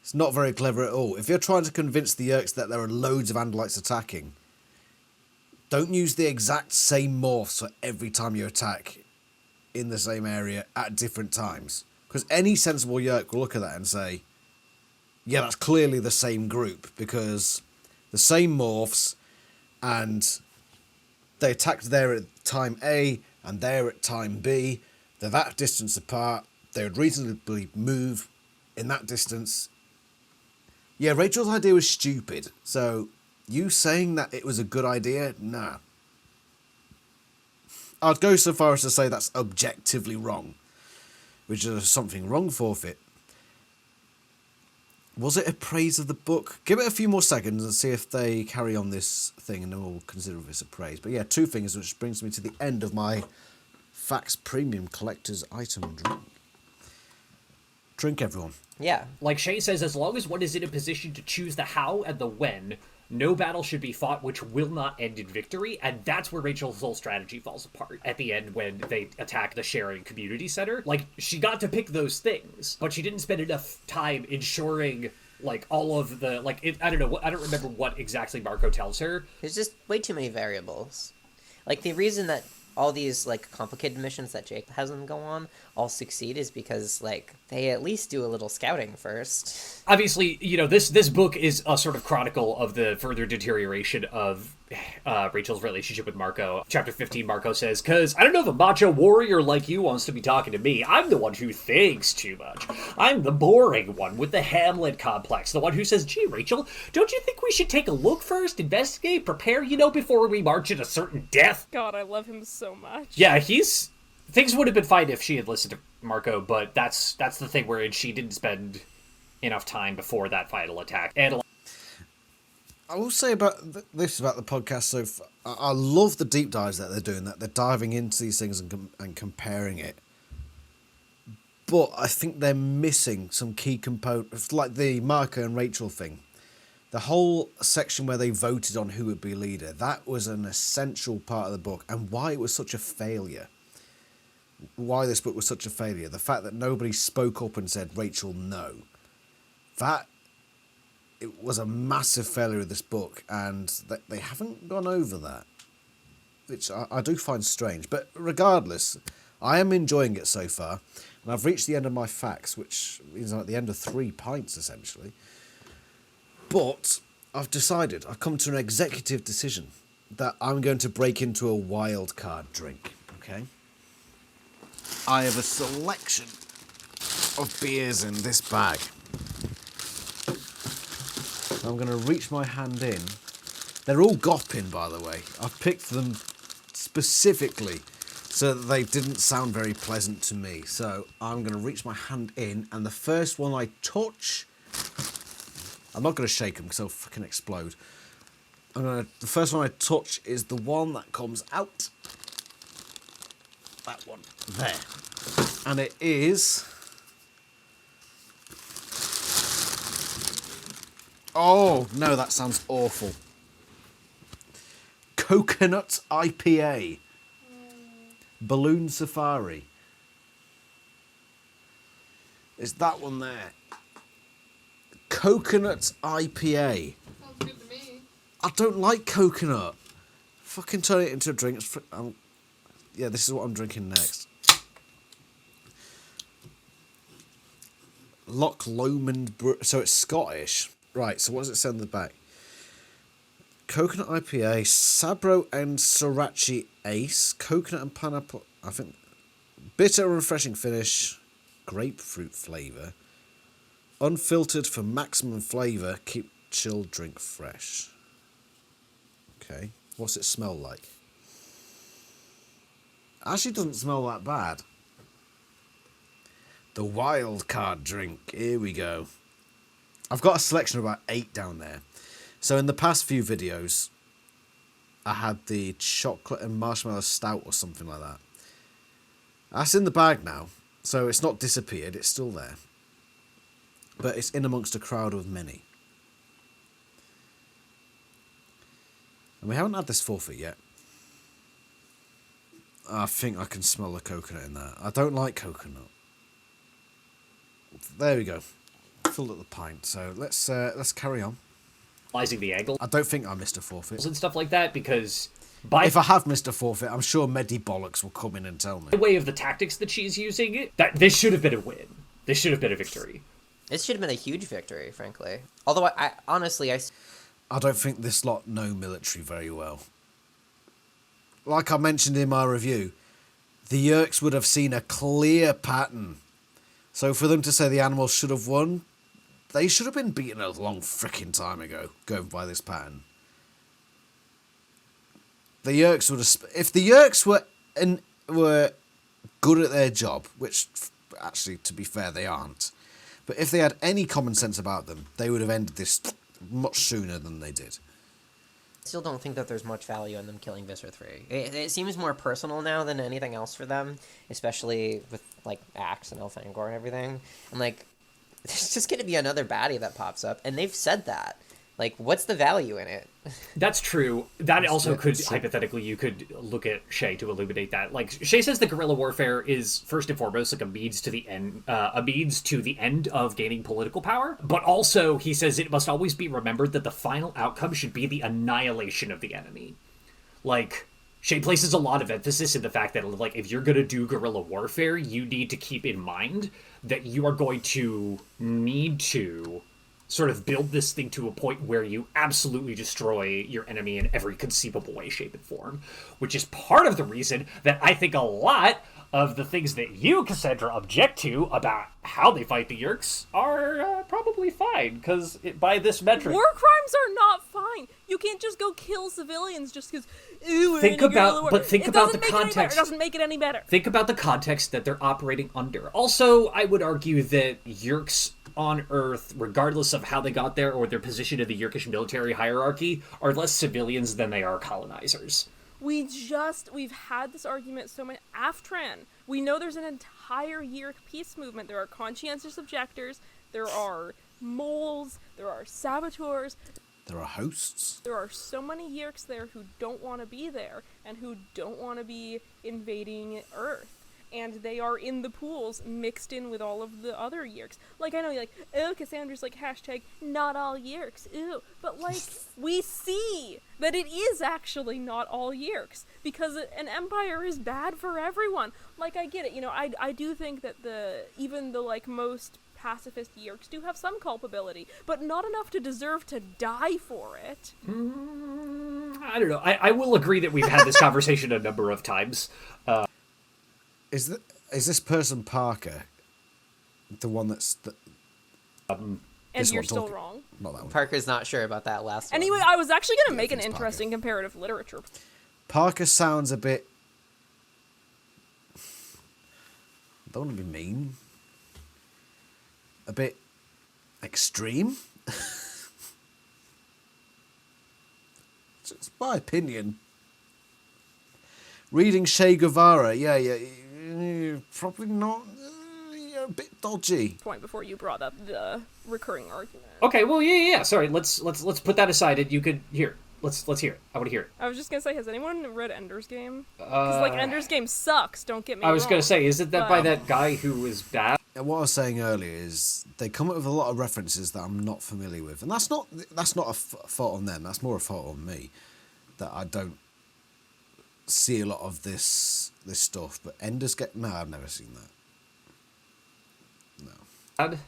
It's not very clever at all. If you're trying to convince the Yerks that there are loads of Andalites attacking, don't use the exact same morphs for every time you attack in the same area at different times. Because any sensible Yerk will look at that and say, yeah, that's clearly the same group, because the same morphs, and they attacked there at time A, and there at time B. They're that distance apart. They would reasonably move in that distance. Yeah, Rachel's idea was stupid. So, you saying that it was a good idea? Nah. I'd go so far as to say that's objectively wrong. Which is something wrong forfeit. Was it a praise of the book? Give it a few more seconds and see if they carry on this thing, and then we'll consider this a praise. But yeah, 2 fingers, which brings me to the end of my Fax Premium Collector's Item drink. Drink, everyone. Yeah. Like Shay says, as long as one is in a position to choose the how and the when, no battle should be fought which will not end in victory, and that's where Rachel's whole strategy falls apart at the end when they attack the sharing community center. Like, she got to pick those things, but she didn't spend enough time ensuring, like, all of the, like, I don't know, I don't remember what exactly Marco tells her. There's just way too many variables. Like, the reason that all these, like, complicated missions that Jake has them go on all succeed is because, like, they at least do a little scouting first. Obviously, you know, this book is a sort of chronicle of the further deterioration of Rachel's relationship with Marco. Chapter 15, Marco says, "'Cause I don't know if a macho warrior like you wants to be talking to me. I'm the one who thinks too much. I'm the boring one with the Hamlet complex. The one who says, gee, Rachel, don't you think we should take a look first, investigate, prepare, you know, before we march into certain death?" God, I love him so much. Yeah, things would have been fine if she had listened to Marco, but that's the thing wherein she didn't spend enough time before that final attack. And I will say about this about the podcast so far. I love the deep dives that they're doing, that they're diving into these things and comparing it. But I think they're missing some key components, like the Marco and Rachel thing. The whole section where they voted on who would be leader, that was an essential part of the book, and why it was such a failure. Why this book was such a failure. The fact that nobody spoke up and said, Rachel, no. It was a massive failure of this book, and they haven't gone over that, which I do find strange. But regardless, I am enjoying it so far, and I've reached the end of my facts, which means I'm at the end of 3 pints, essentially. But I've decided, I've come to an executive decision, that I'm going to break into a wild card drink, okay? I have a selection of beers in this bag. I'm going to reach my hand in. They're all Goppin, by the way. I've picked them specifically so that they didn't sound very pleasant to me. So I'm going to reach my hand in, and the first one I touch... I'm not going to shake them because they'll fucking explode. The first one I touch is the one that comes out. That one. There. And it is... Oh, no, that sounds awful. Coconut IPA. Balloon Safari. Is that one there? Coconut IPA. Sounds good to me. I don't like coconut. Fucking turn it into a drink. Yeah, this is what I'm drinking next. Loch Lomond So it's Scottish. Right, so what does it say on the back? Coconut IPA, Sabro and Sriracha Ace, coconut and pineapple, I think, bitter and refreshing finish, grapefruit flavour, unfiltered for maximum flavour, keep chilled, drink fresh. Okay, what's it smell like? Actually doesn't smell that bad. The wild card drink, here we go. I've got a selection of about 8 down there. So in the past few videos, I had the chocolate and marshmallow stout or something like that. That's in the bag now, so it's not disappeared, it's still there. But it's in amongst a crowd of many. And we haven't had this forfeit yet. I think I can smell the coconut in that. I don't like coconut. There we go. Filled up the pint, so let's carry on. analyzing the angle I don't think I missed a forfeit. and stuff like that, because If I have missed a forfeit, I'm sure Medi Bollocks will come in and tell me. the way of the tactics that she's using, that this should have been a win. This should have been a victory. This should have been a huge victory, frankly. Although, I honestly, I don't think this lot know military very well. Like I mentioned in my review, the Yerks would have seen a clear pattern. So for them to say the Animals should have won, they should have been beaten a long frickin' time ago, going by this pattern. The Yerks would have... If the Yerks were good at their job, which, actually, to be fair, they aren't, but if they had any common sense about them, they would have ended this much sooner than they did. still don't think that there's much value in them killing Visser 3. It seems more personal now than anything else for them, especially with, like, Axe and Elfangor and everything. And, like, there's just going to be another baddie that pops up, and they've said that. Like, what's the value in it? That's true. That also could, it's- hypothetically, you could look at Shay to illuminate that. Like, Shay says the guerrilla warfare is, first and foremost, like a means to the end of gaining political power. But also, he says it must always be remembered that the final outcome should be the annihilation of the enemy. Like, Shay places a lot of emphasis in the fact that, like, if you're going to do guerrilla warfare, you need to keep in mind that you are going to need to sort of build this thing to a point where you absolutely destroy your enemy in every conceivable way, shape, and form. Which is part of the reason that I think a lot of the things that you, Cassandra, object to about how they fight the Yeerks are probably fine, because by this metric... War crimes are not fine. You can't just go kill civilians just because. Think about the It context. doesn't make it any better. Think about the context that they're operating under. Also, I would argue that Yeerks on Earth, regardless of how they got there or their position in the Yeerkish military hierarchy, are less civilians than they are colonizers. We've had this argument so many. Aftran. We know there's an entire Yeerk peace movement. There are conscientious objectors. There are moles. There are saboteurs. There are hosts. There are so many Yeerks there who don't want to be there and who don't want to be invading Earth. And they are in the pools mixed in with all of the other Yeerks. Like, I know you're like, oh, Cassandra's like, hashtag, not all Yeerks, ew. But, like, we see that it is actually not all Yeerks. Because an empire is bad for everyone. Like, I get it, you know, I do think that even the, like, most pacifist Yeerks do have some culpability, but not enough to deserve to die for it. I don't know. I will agree that we've had this conversation a number of times. Is this person Parker the one that's... And This you're one still talking- wrong. Not that one. Parker's not sure about that last one. Anyway, I was actually going to make an it's Parker. interesting comparative literature. Parker sounds a bit... I don't want to be mean. A bit extreme. It's my opinion. Reading Che Guevara, probably not. A bit dodgy. Point before you brought up the recurring argument. Okay, well, yeah. Sorry, let's put that aside. And you could here. Let's hear it. I want to hear it. I was just gonna say, has anyone read Ender's Game? Because like Ender's Game sucks. Don't get me wrong. I was gonna say, is it that by but- that guy who was bad? And what I was saying earlier is they come up with a lot of references that I'm not familiar with, and that's not a fault on them. That's more a fault on me that I don't see a lot of this stuff. But Ender's Game, no, I've never seen that. No. Bad?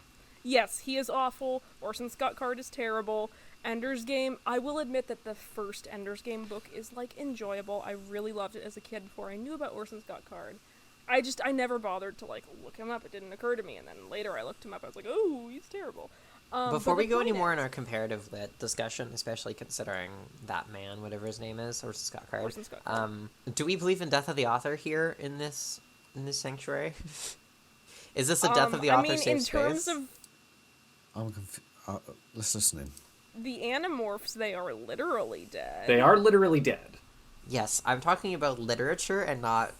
Yes, he is awful. Orson Scott Card is terrible. Ender's Game, I will admit that the first Ender's Game book is like enjoyable. I really loved it as a kid before I knew about Orson Scott Card. I never bothered to like look him up. It didn't occur to me, and then later I looked him up. I was like, oh, he's terrible. Before but we the go any point more in is- our comparative lit discussion, especially considering that man, whatever his name is, Orson Scott Card, Orson Scott Card. do we believe in death of the author here in this sanctuary? Is this a death of the author I mean, safe in terms space? of I'm let's listen in. the Animorphs, they are literally dead. They are literally dead. Yes, I'm talking about literature and not.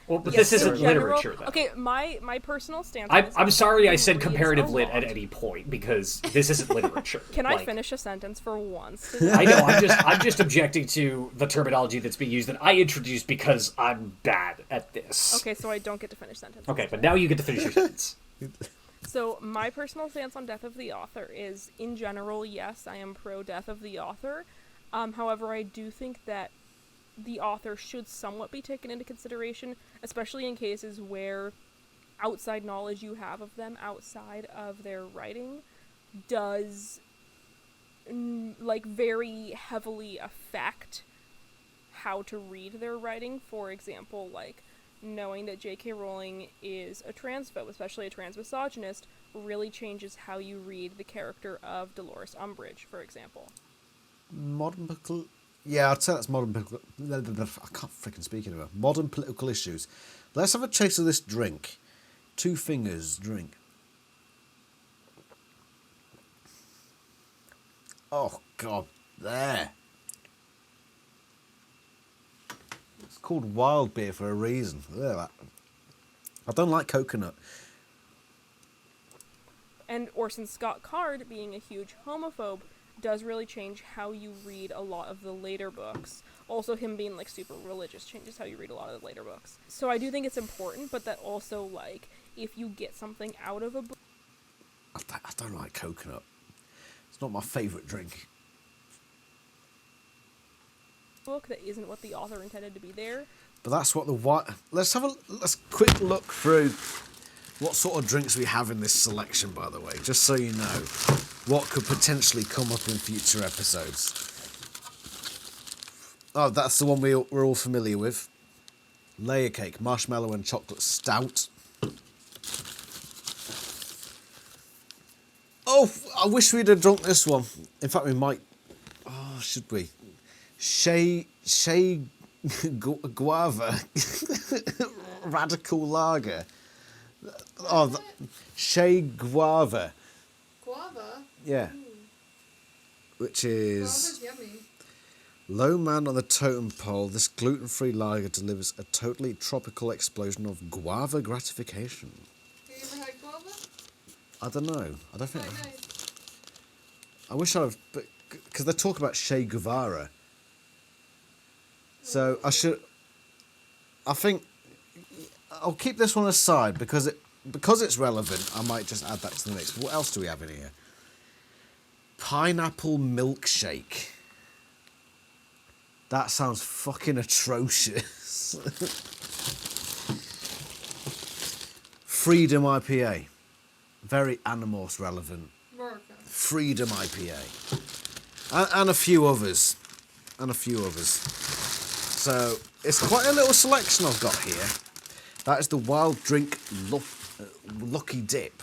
Well, but Yes, this in isn't general- literature, though. Okay, my personal stance. on this I'm is sorry I he said reads comparative a lit lot. at any point, because this isn't literature. Can I Like, finish a sentence for once? I know, I'm just objecting to the terminology that's being used that I introduced because I'm bad at this. Okay, so I don't get to finish sentences. Okay, but now you get to finish your sentence. So my personal stance on death of the author is, in general, yes, I am pro death of the author. However, I do think that the author should somewhat be taken into consideration, especially in cases where outside knowledge you have of them outside of their writing does like very heavily affect how to read their writing. For example, like knowing that J.K. Rowling is a transphobe, especially a transmisogynist, really changes how you read the character of Dolores Umbridge, for example. Modern political... Yeah, I'd say that's modern political... I can't freaking speak anymore. Modern political issues. Let's have a taste of this drink. 2 fingers drink. Oh, God. There. It's called wild beer for a reason. Ugh. I don't like coconut. And Orson Scott Card, being a huge homophobe, does really change how you read a lot of the later books. Also, him being, like, super religious changes how you read a lot of the later books. So I do think it's important, but that also, like, if you get something out of a book... I don't like coconut. It's not my favourite drink. ...book that isn't what the author intended to be there. But that's what let's quick look through what sort of drinks we have in this selection, by the way, just so you know what could potentially come up in future episodes. Oh, that's the one we're all familiar with. Layer cake, marshmallow and chocolate stout. Oh, I wish we'd have drunk this one. In fact, we might. Oh, should we? Shea Guava Radical Lager. Oh, Shea Guava. Guava? Yeah. Which is Guava's yummy. low man on the totem pole. This gluten-free lager delivers a totally tropical explosion of guava gratification. Have you ever had guava? I don't know. I don't think. Quite nice. I wish I'd have, because they talk about Che Guevara. So I think I'll keep this one aside because it's relevant. I might just add that to the mix. What else do we have in here? Pineapple milkshake. That sounds fucking atrocious. Freedom IPA. Very Animorphs relevant. America. Freedom IPA. And a few others. So, it's quite a little selection I've got here. That is the Wild Drink Lucky Dip.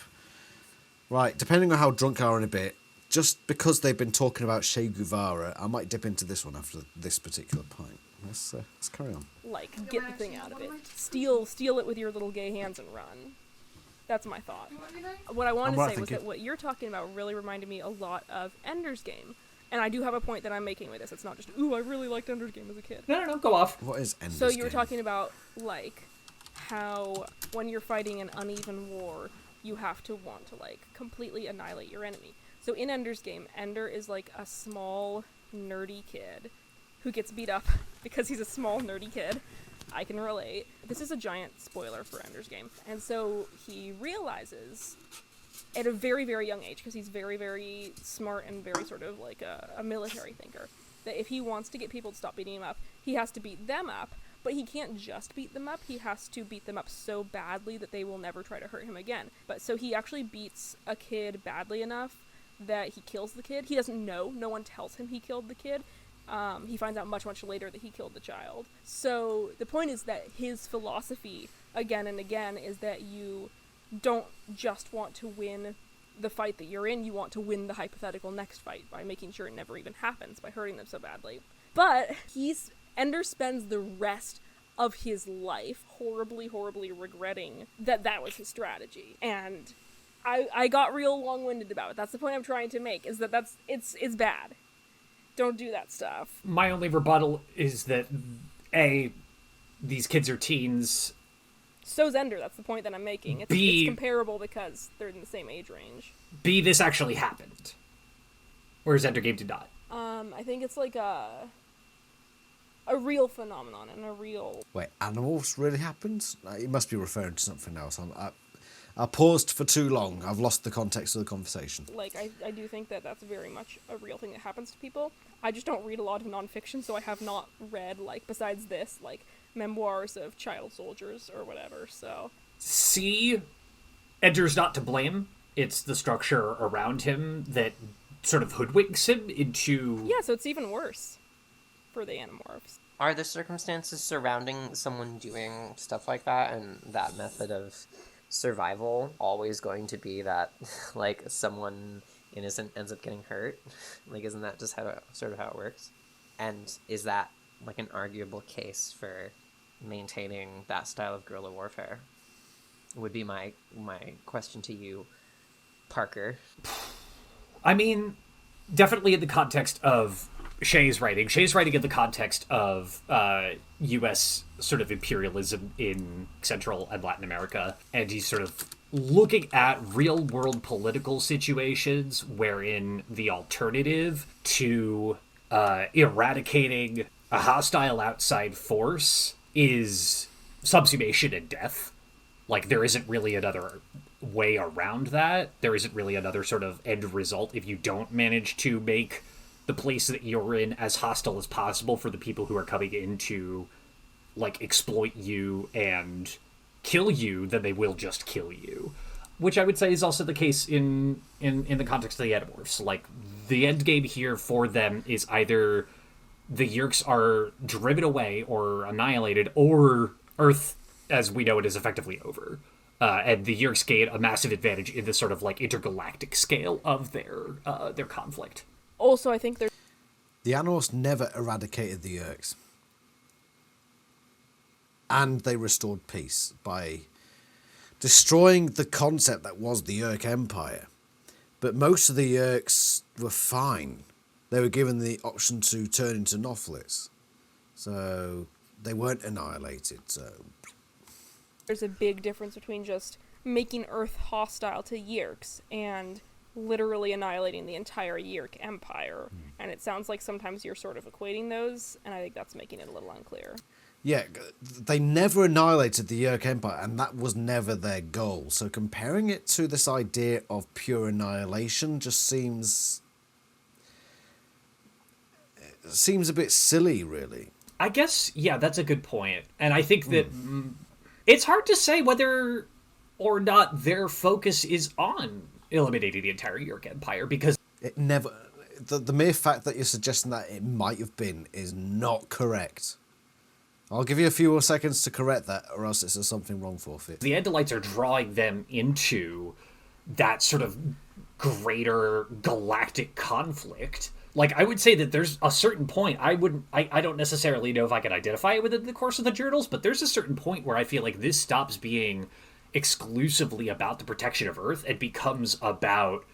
Right, depending on how drunk I are in a bit, just because they've been talking about Che Guevara, I might dip into this one after this particular pint. Let's carry on. Like, get the thing out of it. Steal it with your little gay hands and run. That's my thought. What I wanted to say was that what you're talking about really reminded me a lot of Ender's Game. And I do have a point that I'm making with this. It's not just, ooh, I really liked Ender's Game as a kid. No, go off. What is Ender's So you were Game? talking about, like, how when you're fighting an uneven war, you have to want to, like, completely annihilate your enemy. So in Ender's Game, Ender is, like, a small, nerdy kid who gets beat up because he's a small, nerdy kid. I can relate. This is a giant spoiler for Ender's Game. And so he realizes at a very, very young age, because he's very, very smart and very sort of like a military thinker, that if he wants to get people to stop beating him up, he has to beat them up, but he can't just beat them up, he has to beat them up so badly that they will never try to hurt him again. But so he actually beats a kid badly enough that he kills the kid. He doesn't know, no one tells him he killed the kid. He finds out much, much later that he killed the child. So the point is that his philosophy, again and again, is that you don't just want to win the fight that you're in, you want to win the hypothetical next fight by making sure it never even happens, by hurting them so badly. But Ender spends the rest of his life horribly, horribly regretting that was his strategy. And I got real long-winded about it. That's the point I'm trying to make, is that it's bad. Don't do that stuff. My only rebuttal is that, A, these kids are teens. So's Ender, that's the point that I'm making. It's comparable because they're in the same age range. B, this actually happened. Whereas Ender Game did not. I think it's like a real phenomenon and a real... Wait, Animorphs really happened? It must be referring to something else. I paused for too long. I've lost the context of the conversation. Like, I do think that that's very much a real thing that happens to people. I just don't read a lot of nonfiction, so I have not read, like, besides this, like, memoirs of child soldiers or whatever, so... C, Ender's not to blame. It's the structure around him that sort of hoodwinks him into... Yeah, so it's even worse for the Animorphs. Are the circumstances surrounding someone doing stuff like that and that method of survival always going to be that, like, someone innocent ends up getting hurt? Like, isn't that just how it works? And is that, like, an arguable case for maintaining that style of guerrilla warfare? Would be my question to you, Parker. I mean, definitely in the context of Shea's writing. Shea's writing in the context of U.S. sort of imperialism in Central and Latin America, and he's sort of looking at real world political situations wherein the alternative to eradicating a hostile outside force is subsumation and death. Like, there isn't really another way around that. There isn't really another sort of end result if you don't manage to make the place that you're in as hostile as possible for the people who are coming in to, like, exploit you and kill you, then they will just kill you. Which I would say is also the case in the context of the Animorphs. Like, the end game here for them is either the Yeerks are driven away or annihilated, or Earth, as we know it, is effectively over. And the Yeerks gain a massive advantage in this sort of, like, intergalactic scale of their conflict. Also, I think there's The Animorphs never eradicated the Yeerks. And they restored peace by destroying the concept that was the Yeerk Empire. But most of the Yeerks were fine. They were given the option to turn into Nothlits. So they weren't annihilated. So there's a big difference between just making Earth hostile to Yeerks and literally annihilating the entire Yeerk Empire. And it sounds like sometimes you're sort of equating those, and I think that's making it a little unclear. yeah, they never annihilated the Yeerk Empire, and that was never their goal. So comparing it to this idea of pure annihilation just seems a bit silly, really. I guess, yeah, that's a good point. And I think that it's hard to say whether or not their focus is on eliminating the entire Yeerk Empire, because It never. The mere fact that you're suggesting that it might have been is not correct. I'll give you a few more seconds to correct that, or else it's a something wrong forfeit. the Andalites are drawing them into that sort of greater galactic conflict. Like, I would say that there's a certain point, I don't necessarily know if I can identify it within the course of the journals, but there's a certain point where I feel like this stops being exclusively about the protection of Earth and becomes about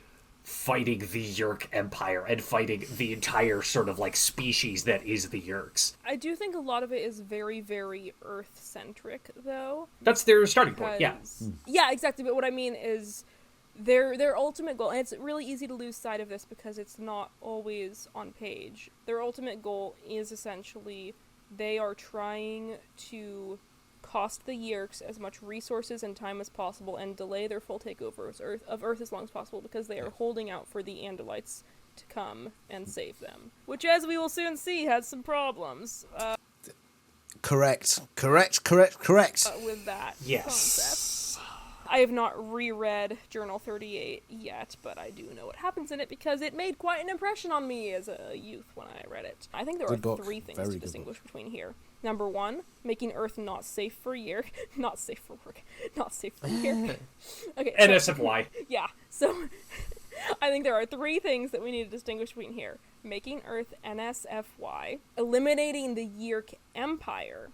fighting the Yeerk Empire and fighting the entire sort of, like, species that is the Yeerks. I do think a lot of it is very, very Earth-centric, though. That's their starting point, yeah. Yeah, exactly, but what I mean is their ultimate goal, and it's really easy to lose sight of this because it's not always on page. Their ultimate goal is essentially they are trying to cost the Yeerks as much resources and time as possible and delay their full takeover of Earth as long as possible because they are holding out for the Andalites to come and save them. Which, as we will soon see, has some problems Correct. with that Yes. concept. I have not reread Journal 38 yet, but I do know what happens in it because it made quite an impression on me as a youth when I read it. I think there Good are book. three things Very to good distinguish between here. Number one, making Earth not safe for Yeerk. Not safe for work. Not safe for Yeerk. Okay. So, NSFY. yeah, so I think there are three things that we need to distinguish between here. Making Earth NSFY, eliminating the Yeerk Empire,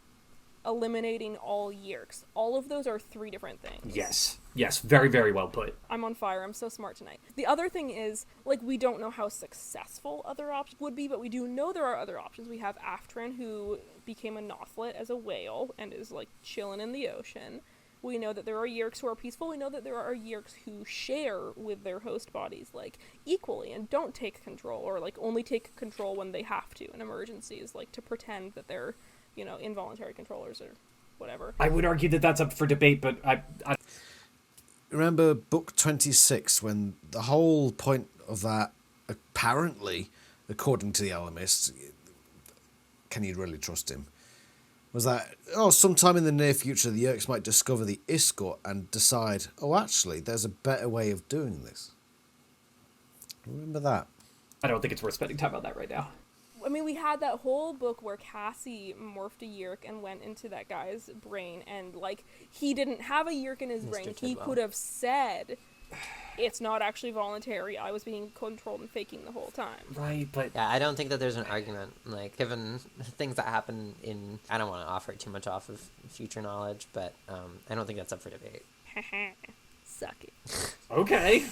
eliminating all Yeerks. All of those are three different things. Yes, very, very well put. I'm on fire. I'm so smart tonight. The other thing is, like, we don't know how successful other options would be, but we do know there are other options. We have Aftrin, who became a Nothlit as a whale and is, like, chilling in the ocean. We know that there are Yeerks who are peaceful. We know that there are Yeerks who share with their host bodies, like, equally and don't take control, or, like, only take control when they have to in emergencies, like, to pretend that they're, you know, involuntary controllers or whatever. I would argue that that's up for debate, but I Remember book 26, when the whole point of that, apparently, according to the Alchemist, can you really trust him, was that, sometime in the near future the Yeerks might discover the Iskort and decide, actually, there's a better way of doing this. Remember that? I don't think it's worth spending time on that right now. I mean, we had that whole book where Cassie morphed a Yeerk and went into that guy's brain, and, like, he didn't have a Yeerk in his Mr. brain. He Tidwell. could have said, it's not actually voluntary, I was being controlled and faking the whole time. Right, but Yeah, I don't think that there's an argument. Like, given things that happen in... I don't want to offer too much off of future knowledge, but I don't think that's up for debate. Suck it. okay.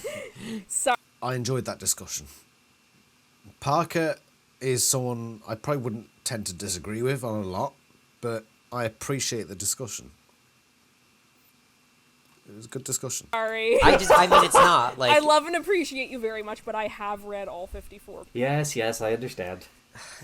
I enjoyed that discussion. Parker is someone I probably wouldn't tend to disagree with on a lot, but I appreciate the discussion. It was a good discussion. Sorry. I mean, it's not like I love and appreciate you very much, but I have read all 54. Yes, I understand.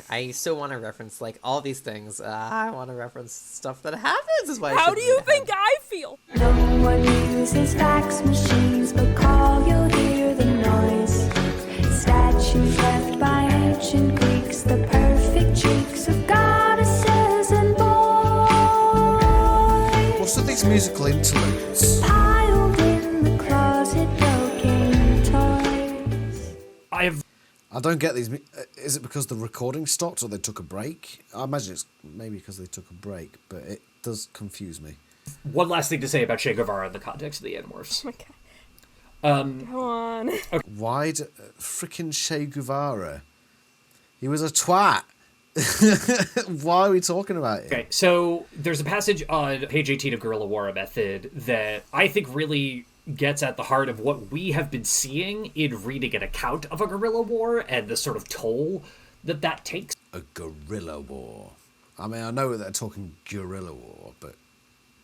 I still want to reference like all these things. I want to reference stuff that happens. Is why. I How shouldn't do you read think ahead. I feel? No one uses fax machines, but call, you'll hear the noise. Statues left by ancient Greeks, the perfect cheeks of goddesses and boys. What's with these musical interludes? Piled in the closet, broken toys. I don't get these. Is it because the recording stopped or they took a break? I imagine it's maybe because they took a break, but it does confuse me. One last thing to say about Che Guevara in the context of the Animorphs. Oh my god. Go on. Why frickin' Che Guevara? He was a twat. Why are we talking about it? Okay, so there's a passage on page 18 of Guerrilla War Method that I think really gets at the heart of what we have been seeing in reading an account of a guerrilla war and the sort of toll that takes. A guerrilla war. I mean, I know that they're talking guerrilla war, but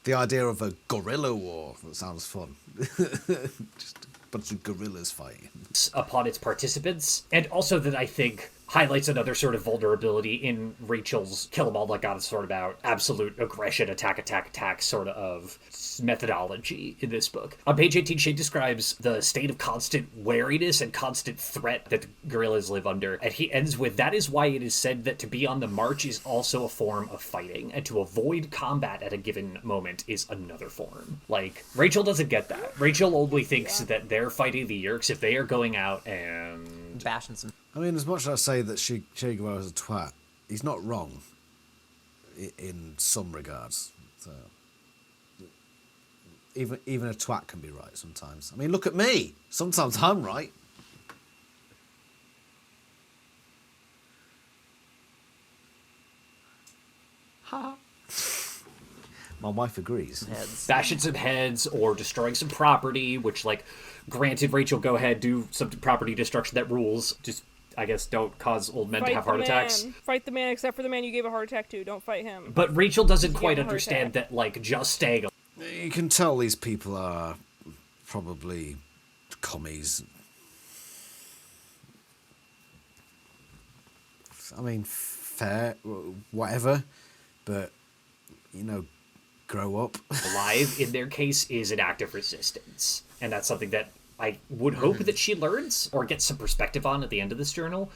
the idea of a guerrilla war, that sounds fun. Just a bunch of gorillas fighting. Upon its participants, and also that I think highlights another sort of vulnerability in Rachel's kill 'em all like God is sort of about absolute aggression, attack sort of methodology in this book. On page 18, she describes the state of constant wariness and constant threat that the guerrillas live under, and he ends with, "That is why it is said that to be on the march is also a form of fighting, and to avoid combat at a given moment is another form." Like, Rachel doesn't get that. Rachel only thinks that they're fighting the Yerks if they are going out and Bashing some. I mean, as much as I say that Che Guevara is a twat, he's not wrong in some regards. So even a twat can be right sometimes. I mean, look at me. Sometimes I'm right. Ha. My wife agrees. Heads. bashing some heads or destroying some property, which, like, granted, Rachel, go ahead, do some property destruction that rules. Just, I guess, don't cause old men to have heart attacks. Fight the man, except for the man you gave a heart attack to. Don't fight him. But Rachel doesn't He quite gave a heart understand attack. that, like, just staying You can tell these people are probably commies. I mean, fair, whatever, but, you know, grow up. alive, in their case, is an act of resistance. And that's something that I would hope that she learns or gets some perspective on at the end of this journal.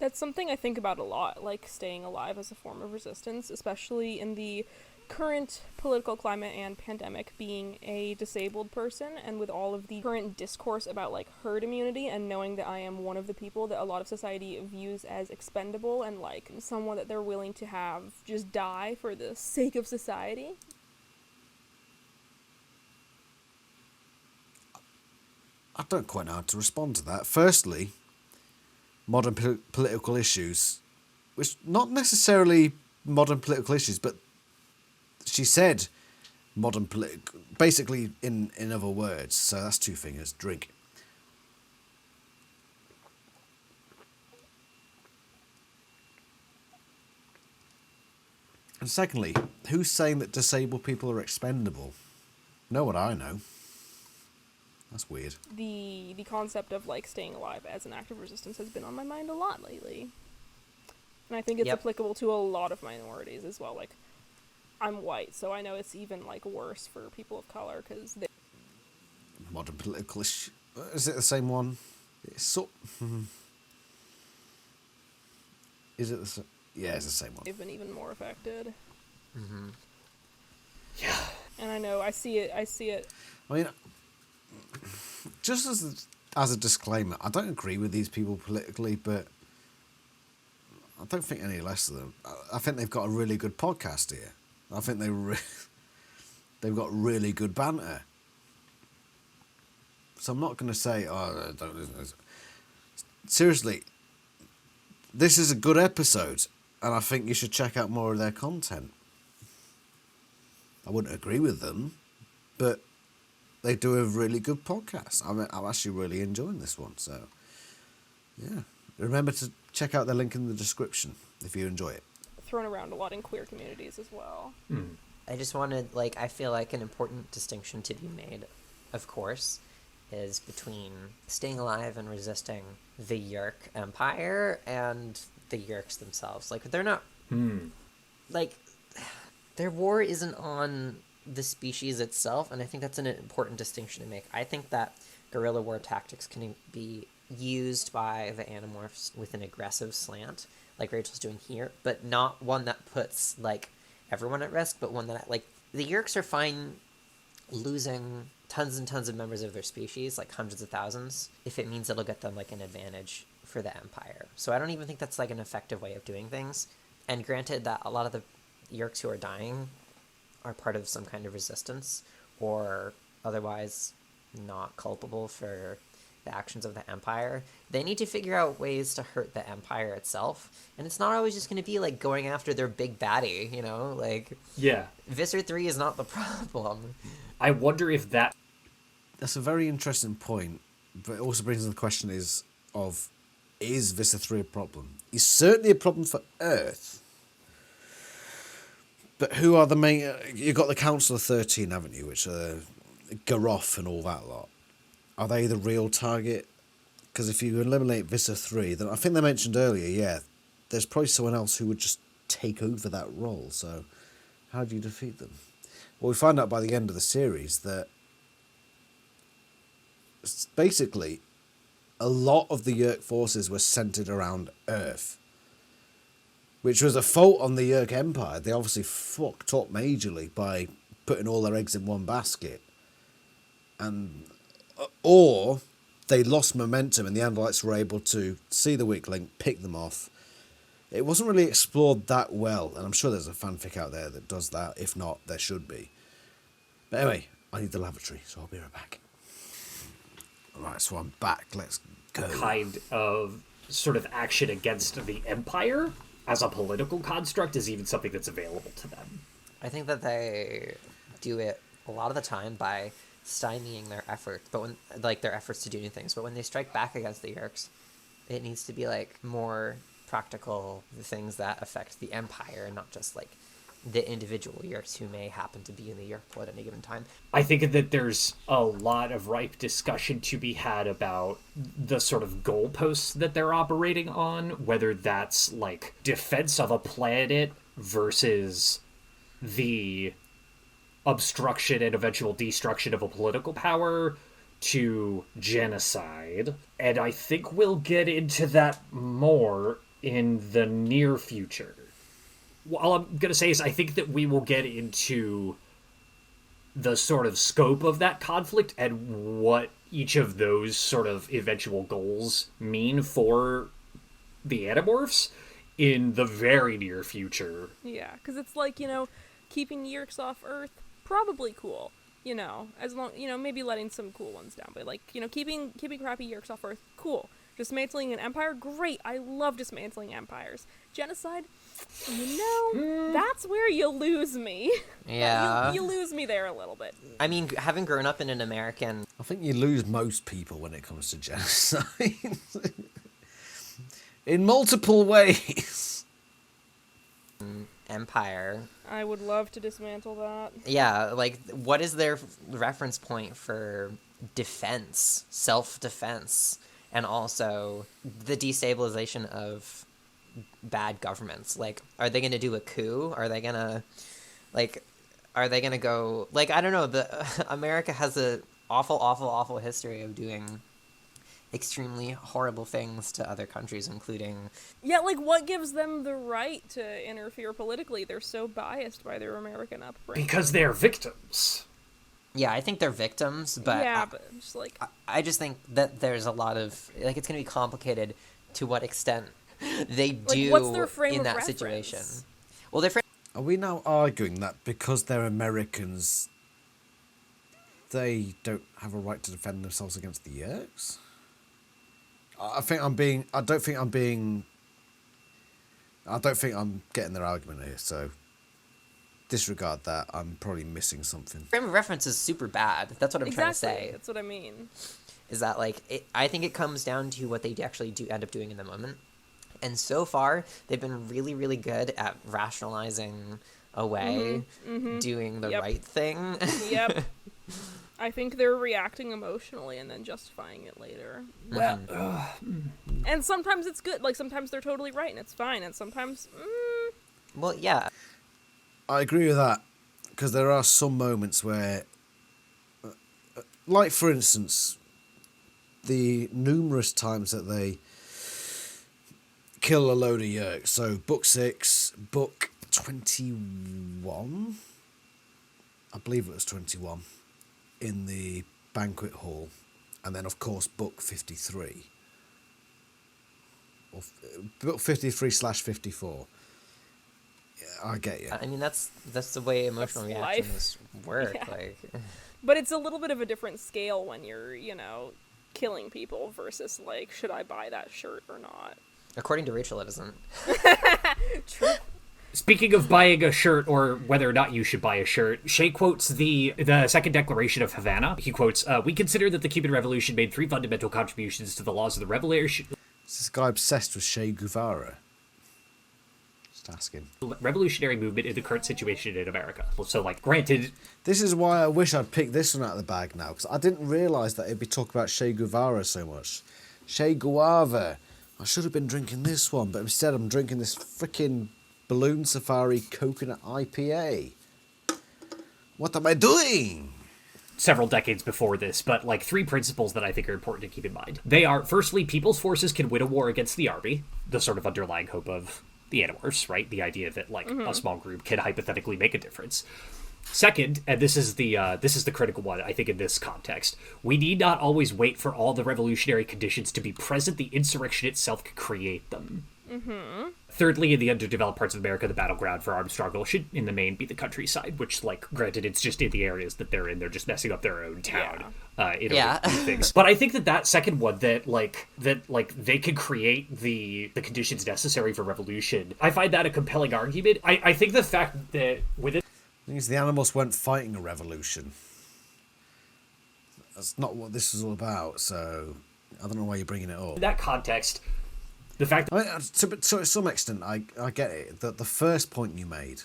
That's something I think about a lot, like staying alive as a form of resistance, especially in the current political climate and pandemic. Being a disabled person and with all of the current discourse about like herd immunity, and knowing that I am one of the people that a lot of society views as expendable and like someone that they're willing to have just die for the sake of society. I don't quite know how to respond to that. Firstly, modern political issues, which not necessarily modern political issues, but she said modern political, basically in other words. So that's two fingers. Drink. And secondly, who's saying that disabled people are expendable? Know what I know. That's weird. The concept of like staying alive as an act of resistance has been on my mind a lot lately. And I think it's Yep. applicable to a lot of minorities as well. Like, I'm white, so I know it's even like worse for people of color because they. Modern political issue. Is it the same one? It's so. Is it the same? Yeah, it's the same one. They've been even more affected. Yeah. And I know, I see it. I mean, just as a disclaimer, I don't agree with these people politically, but I don't think any less of them. I think they've got a really good podcast here. I think they've got really good banter. So I'm not going to say, oh, don't listen to this. Seriously, this is a good episode, and I think you should check out more of their content. I wouldn't agree with them, but they do a really good podcast. I'm actually really enjoying this one, so yeah. Remember to check out the link in the description if you enjoy it. Thrown around a lot in queer communities as well. I just wanted, like, I feel like an important distinction to be made of course, is between staying alive and resisting the Yeerk Empire and the Yeerks themselves. Like, they're not... Like, their war isn't on the species itself, and I think that's an important distinction to make. I think that guerrilla war tactics can be used by the Animorphs with an aggressive slant, like Rachel's doing here, but not one that puts, like, everyone at risk, but one that, like, the Yeerks are fine losing tons and tons of members of their species, like hundreds of thousands, if it means it'll get them, like, an advantage for the Empire. So I don't even think that's, like, an effective way of doing things. And granted that a lot of the Yeerks who are dying are part of some kind of resistance, or otherwise not culpable for the actions of the Empire, they need to figure out ways to hurt the Empire itself. And it's not always just going to be, like, going after their big baddie, you know? Like, Yeah. Visser 3 is not the problem. I wonder if that... That's a very interesting point, but it also brings in the question is Visser 3 a problem? It's certainly a problem for Earth. But who are the main... You've got the Council of 13, haven't you, which are Garoth and all that lot. Are they the real target? Because if you eliminate Visser 3, then I think they mentioned earlier, yeah, there's probably someone else who would just take over that role. So how do you defeat them? Well, we find out by the end of the series that basically a lot of the Yeerk forces were centered around Earth, which was a fault on the Yeerk Empire. They obviously fucked up majorly by putting all their eggs in one basket. Or they lost momentum and the Andalites were able to see the weak link, pick them off. It wasn't really explored that well, and I'm sure there's a fanfic out there that does that. If not, there should be. But anyway, I need the lavatory, so I'll be right back. Alright, so I'm back. Let's go. Kind of sort of action against the Empire as a political construct is even something that's available to them. I think that they do it a lot of the time by stymieing their efforts, but when, like, their efforts to do new things. But when they strike back against the Yeerks, it needs to be, like, more practical things that affect the Empire and not just, like, the individual Yeerks who may happen to be in the Yeerk pool at any given time. I think that there's a lot of ripe discussion to be had about the sort of goalposts that they're operating on, whether that's, like, defense of a planet versus the obstruction and eventual destruction of a political power to genocide. And I think we'll get into that more in the near future. All I'm going to say is I think that we will get into the sort of scope of that conflict and what each of those sort of eventual goals mean for the Animorphs in the very near future. Yeah, because it's like, you know, keeping Yeerks off Earth, probably cool. You know, as long, you know, maybe letting some cool ones down, but, like, you know, keeping crappy Yeerks off Earth, cool. Dismantling an empire, great. I love dismantling empires. Genocide, you know, that's where you lose me. Yeah. you lose me there a little bit. I mean, having grown up in an American... I think you lose most people when it comes to genocide. In multiple ways. Empire. I would love to dismantle that. Yeah, like, what is their reference point for defense, self-defense, and also the destabilization of bad governments? Like, are they going to do a coup? Are they going to, like, go, like, I don't know, America has a awful history of doing extremely horrible things to other countries, including... Yeah, like, what gives them the right to interfere politically? They're so biased by their American upbringing. Because they're victims. Yeah, I think they're victims, but... Yeah, but just, like... I just think that there's a lot of... Like, it's going to be complicated to what extent they do, like, what's their frame in of that reference? situation. Well, their frame... Are we now arguing that because they're Americans, they don't have a right to defend themselves against the Yeerks? I don't think I'm getting their argument here, so disregard that. I'm probably missing something. Frame of reference is super bad. That's what I'm trying to Exactly, say. that's what I mean. Is that, like, I think it comes down to what they actually do end up doing in the moment. And so far, they've been really, really good at rationalizing away, doing the Yep. right thing. Yep. I think they're reacting emotionally and then justifying it later. Well, And sometimes it's good. Like, sometimes they're totally right and it's fine. And sometimes, Well, yeah. I agree with that, because there are some moments where, like for instance, the numerous times that they kill a load of Yeerks. So book 6, book 21, I believe it was 21, in the banquet hall, and then of course book 53, or book 53/54. Yeah, I get you. I mean, that's the way emotional That's reactions work. Yeah. Like, but it's a little bit of a different scale when you're, killing people versus, like, should I buy that shirt or not? according to Rachel, it isn't. True. speaking of buying a shirt or whether or not you should buy a shirt, Shea quotes the Second Declaration of Havana. He quotes, "We consider that the Cuban Revolution made 3 fundamental contributions to the laws of the revolution." Is this guy obsessed with Che Guevara? Just asking. Revolutionary movement in the current situation in America. So, like, granted, This is why I wish I'd picked this one out of the bag now, because I didn't realise that it'd be talking about Che Guevara so much. Che Guava. I should have been drinking this one, but instead I'm drinking this freaking Balloon Safari Coconut IPA. What am I doing? several decades before this, but, like, 3 principles that I think are important to keep in mind. They are, firstly, people's forces can win a war against the army, the sort of underlying hope of the Animorphs, right? The idea that, like, a small group can hypothetically make a difference. Second, and this is the critical one, I think, in this context, we need not always wait for all the revolutionary conditions to be present. The insurrection itself can create them. Thirdly, in the underdeveloped parts of America, the battleground for armed struggle should, in the main, be the countryside, which, like, granted, it's just in the areas that they're in. They're just messing up their own town in order to do things. But I think that second one, that they can create the conditions necessary for revolution, I find that a compelling argument. I think the fact that within The thing is, the Animals weren't fighting a revolution. That's not what this is all about, so I don't know why you're bringing it up. that context, the fact that I mean, to some extent, I get it. The first point you made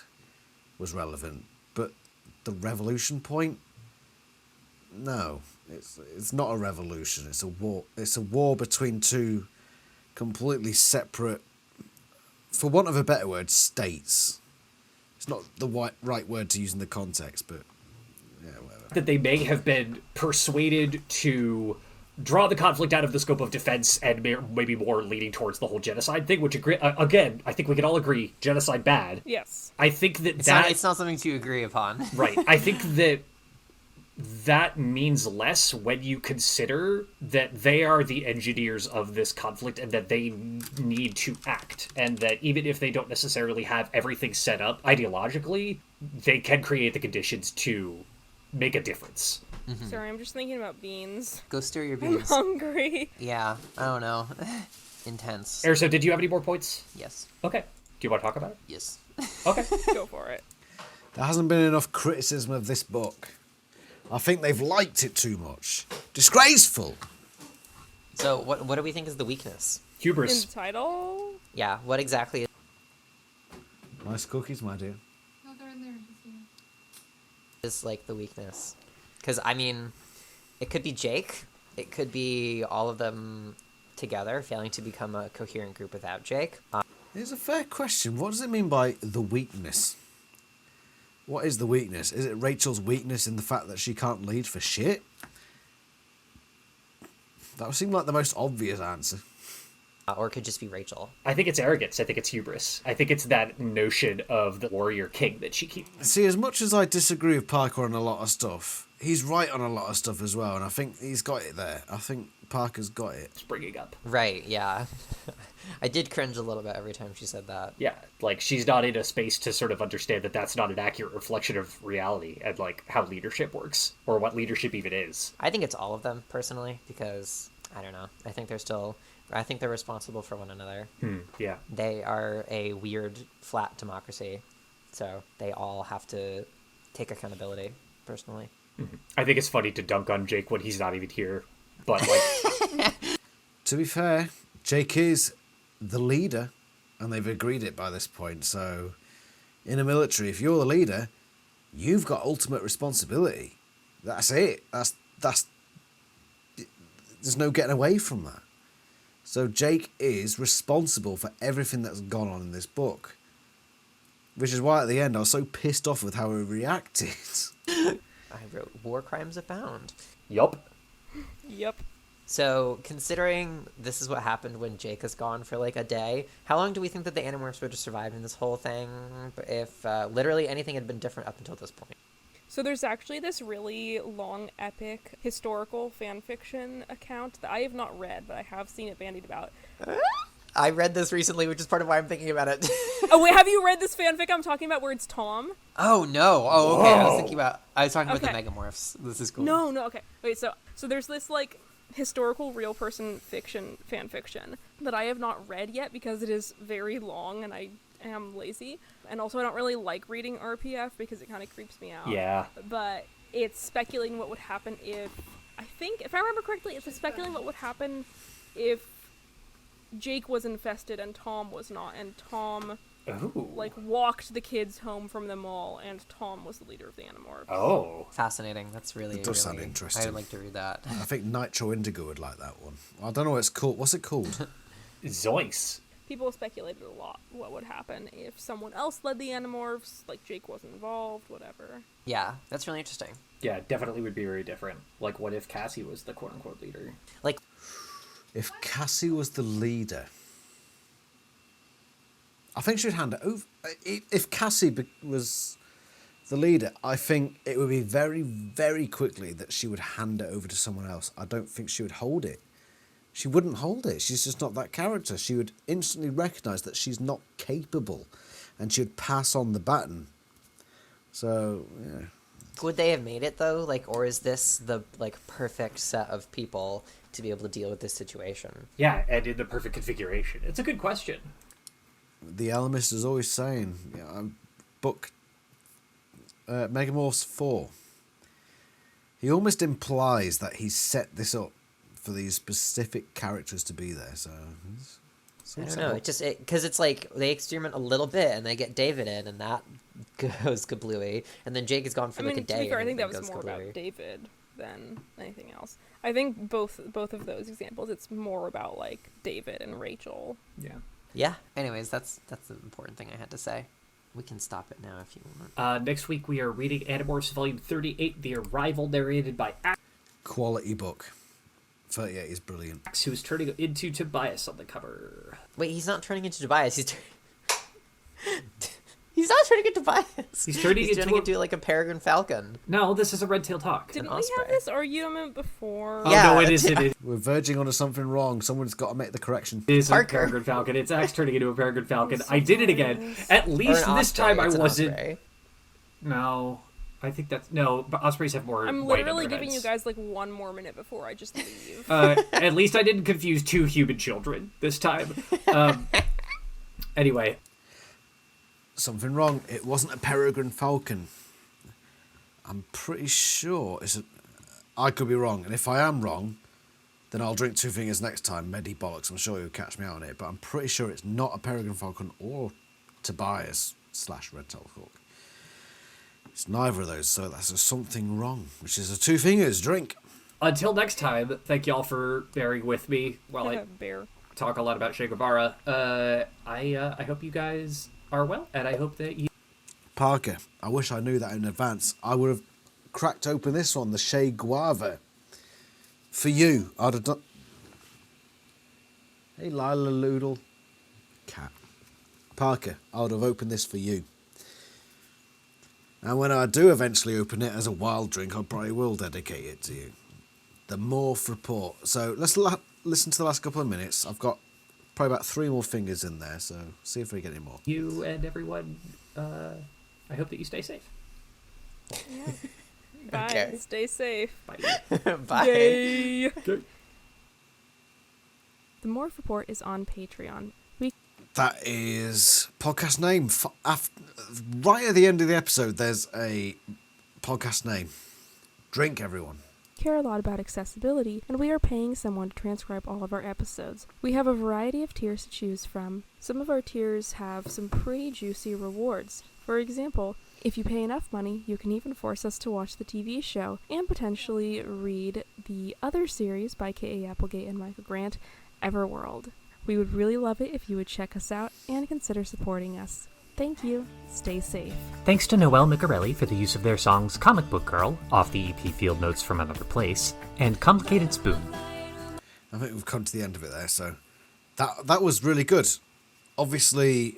was relevant, but the revolution point, no, it's not a revolution. It's a war. It's a war between 2 completely separate, for want of a better word, states. It's not the right word to use in the context, but yeah, whatever. that they may have been persuaded to draw the conflict out of the scope of defense and maybe more leaning towards the whole genocide thing, which, again, I think we can all agree, genocide bad. Yes. I think It's not something to agree upon. right. I think that means less when you consider that they are the engineers of this conflict and that they need to act, and that even if they don't necessarily have everything set up ideologically, they can create the conditions to make a difference. Sorry, I'm just thinking about beans. Go stir your I'm beans. hungry. Yeah, I don't know. Intense. Erso, did you have any more points? Yes. Okay. Do you want to talk about it? Yes. Okay. Go for it. There hasn't been enough criticism of this book. I think they've liked it too much. Disgraceful. So, what do we think is the weakness? In Hubris. the title? Yeah, what exactly Nice cookies, my dear. No, they're in there. Just, yeah. is, like, the weakness? Because, I mean, it could be Jake. It could be all of them together, failing to become a coherent group without Jake. It's a fair question. What does it mean by the weakness? What is the weakness? Is it Rachel's weakness in the fact that she can't lead for shit? That would seem like the most obvious answer. Or it could just be Rachel. I think it's arrogance. I think it's hubris. I think it's that notion of the warrior king that she keeps See, as much as I disagree with Parker on a lot of stuff, he's right on a lot of stuff as well, and I think he's got it there. I think Parker's got it. bringing up. Right, yeah. I did cringe a little bit every time she said that. Yeah, like, she's not in a space to sort of understand that that's not an accurate reflection of reality and, like, how leadership works, or what leadership even is. I think it's all of them, personally, because, I don't know, I think they're responsible for one another. Yeah. They are a weird, flat democracy, so they all have to take accountability, personally. I think it's funny to dunk on Jake when he's not even here, but, like, To be fair, Jake is the leader, and they've agreed it by this point, so in a military, if you're the leader, you've got ultimate responsibility. That's it. That's. There's no getting away from that. So Jake is responsible for everything that's gone on in this book. Which is why at the end I was so pissed off with how he reacted. I wrote war crimes abound. Yup. Yep. So, considering this is what happened when Jake is gone for like a day, how long do we think that the Animorphs would have survived in this whole thing if literally anything had been different up until this point? So there's actually this really long, epic, historical fan fiction account that I have not read, but I have seen it bandied about. I read this recently, which is part of why I'm thinking about it. Oh, wait, have you read this fanfic I'm talking about where it's Tom? Oh, no. Oh, okay. I was talking about the Okay. Megamorphs. This is cool. No, okay. Wait, so there's this, like, historical real person fiction fan fiction that I have not read yet because it is very long and I am lazy. And also I don't really like reading RPF because it kind of creeps me out. Yeah. But it's speculating what would happen if I remember correctly, it's speculating what would happen if Jake was infested and Tom was not, and Tom Ooh. like walked the kids home from the mall, and Tom was the leader of the Animorphs. Oh. Fascinating. That's really, It does sound really interesting. I would like to read that. I think Nitro Indigo would like that one. I don't know what it's called. What's it called? Zoinks. People speculated a lot what would happen if someone else led the Animorphs, like Jake wasn't involved, whatever. Yeah, that's really interesting. Yeah, definitely would be very different. Like, what if Cassie was the quote-unquote leader? Like, If Cassie was the leader, I think she'd hand it over. If Cassie was the leader, I think it would be very, very quickly that she would hand it over to someone else. I don't think she would hold it. She wouldn't hold it. She's just not that character. She would instantly recognise that she's not capable, and she would pass on the baton. So, yeah. would they have made it though? Like, or is this the like perfect set of people to be able to deal with this situation? Yeah, and in the perfect configuration. It's a good question. The Alchemist is always saying, book Megamorphs 4. He almost implies that he's set this up for these specific characters to be there. So I don't know. It just because it's like they experiment a little bit and they get David in, and that goes kablooey. And then Jake is gone for like a day. To be fair, I and think that everything was goes more kablooey. about David than anything else. I think both of those examples, it's more about like David and Rachel. Yeah. Yeah. Anyways, that's the important thing I had to say. We can stop it now if you want. Next week we are reading Animorphs Volume 38, The Arrival, narrated by quality book. 38 is brilliant. Axe, who is turning into Tobias on the cover. Wait, he's not turning into Tobias. He's not turning into Tobias. He's turning into like a peregrine falcon. No, this is a red-tailed hawk. Didn't An we osprey. have this argument before? Oh, Yeah, no, it is. It is. We're verging onto something wrong. Someone's got to make the correction. It is a Parker. peregrine falcon. It's Axe turning into a peregrine falcon. I did it again. At Or least an this osprey. time I It's an wasn't. osprey. No, I think that's no. But ospreys have more. I'm white literally on their giving you heads. guys like one more minute before I just leave. At least I didn't confuse two human children this time. Anyway, Something wrong. It wasn't a peregrine falcon. I'm pretty sure it's a... I could be wrong, and if I am wrong, then I'll drink two fingers next time. Medi bollocks, I'm sure you'll catch me out on it, but I'm pretty sure it's not a peregrine falcon or Tobias / red-tailed hawk. It's neither of those, so that's a something wrong, which is a two fingers drink. until next time, thank y'all for bearing with me while I Bear. talk a lot about Che Guevara. I hope you guys are well, and I hope that you... Parker, I wish I knew that in advance. I would have cracked open this one, the Che Guava. For you, I'd have done... Hey, Lila Loodle. Cat. Parker, I would have opened this for you. And when I do eventually open it as a wild drink, I probably will dedicate it to you. The Morph report. So let's listen to the last couple of minutes. I've got probably about 3 more fingers in there, so see if we get any more. You and everyone, I hope that you stay safe. Bye. Okay. Stay safe. Bye. Bye. Yay. Okay. The Morph Report is on Patreon. That is podcast name. Right at the end of the episode, there's a podcast name. Drink, everyone. Care a lot about accessibility, and we are paying someone to transcribe all of our episodes. We have a variety of tiers to choose from. Some of our tiers have some pretty juicy rewards. For example, If you pay enough money, you can even force us to watch the TV show and potentially read the other series by K.A. Applegate and Michael Grant, Everworld. We would really love it if you would check us out and consider supporting us. Thank you. Stay safe. Thanks to Noelle Micarelli for the use of their songs Comic Book Girl, off the EP Field Notes from Another Place, and Complicated Spoon. I think we've come to the end of it there, so that was really good. Obviously,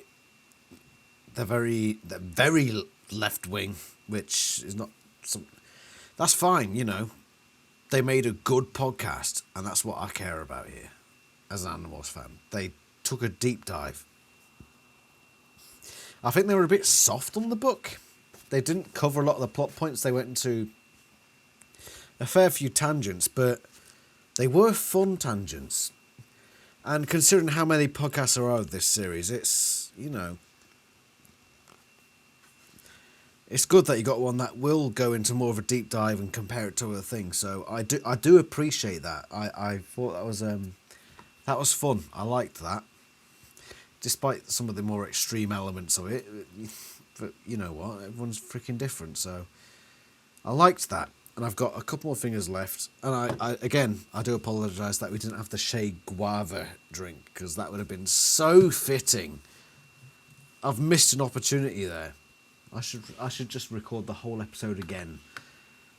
they're very left wing, which is not some. That's fine, you know. They made a good podcast, and that's what I care about here, as an Animorphs fan. They took a deep dive. I think they were a bit soft on the book. They didn't cover a lot of the plot points. They went into a fair few tangents, but they were fun tangents. And considering how many podcasts there are of this series, it's, you know, it's good that you got one that will go into more of a deep dive and compare it to other things. So I do appreciate that. I thought that was fun. I liked that. Despite some of the more extreme elements of it, but you know what, everyone's freaking different, so I liked that. And I've got a couple more fingers left, and I do apologise that we didn't have the Shea Guava drink, because that would have been so fitting. I've missed an opportunity there. I should just record the whole episode again,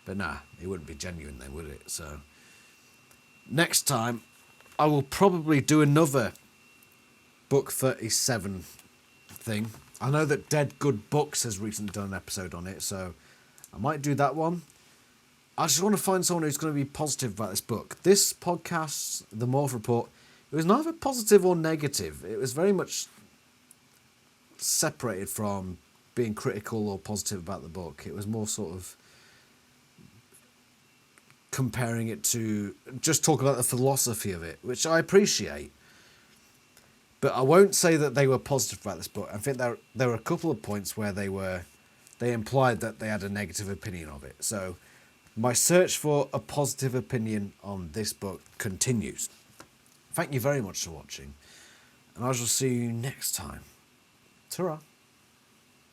but nah, it wouldn't be genuine then, would it? So next time I will probably do another Book 37 thing. I know that Dead Good Books has recently done an episode on it, so I might do that one. I just want to find someone who's going to be positive about this book. This podcast, The Morph Report, it was neither positive or negative. It was very much separated from being critical or positive about the book. It was more sort of comparing it to just talk about the philosophy of it, which I appreciate. But I won't say that they were positive about this book. I think there were a couple of points where they implied that they had a negative opinion of it. So my search for a positive opinion on this book continues. Thank you very much for watching, and I shall see you next time. Ta-ra.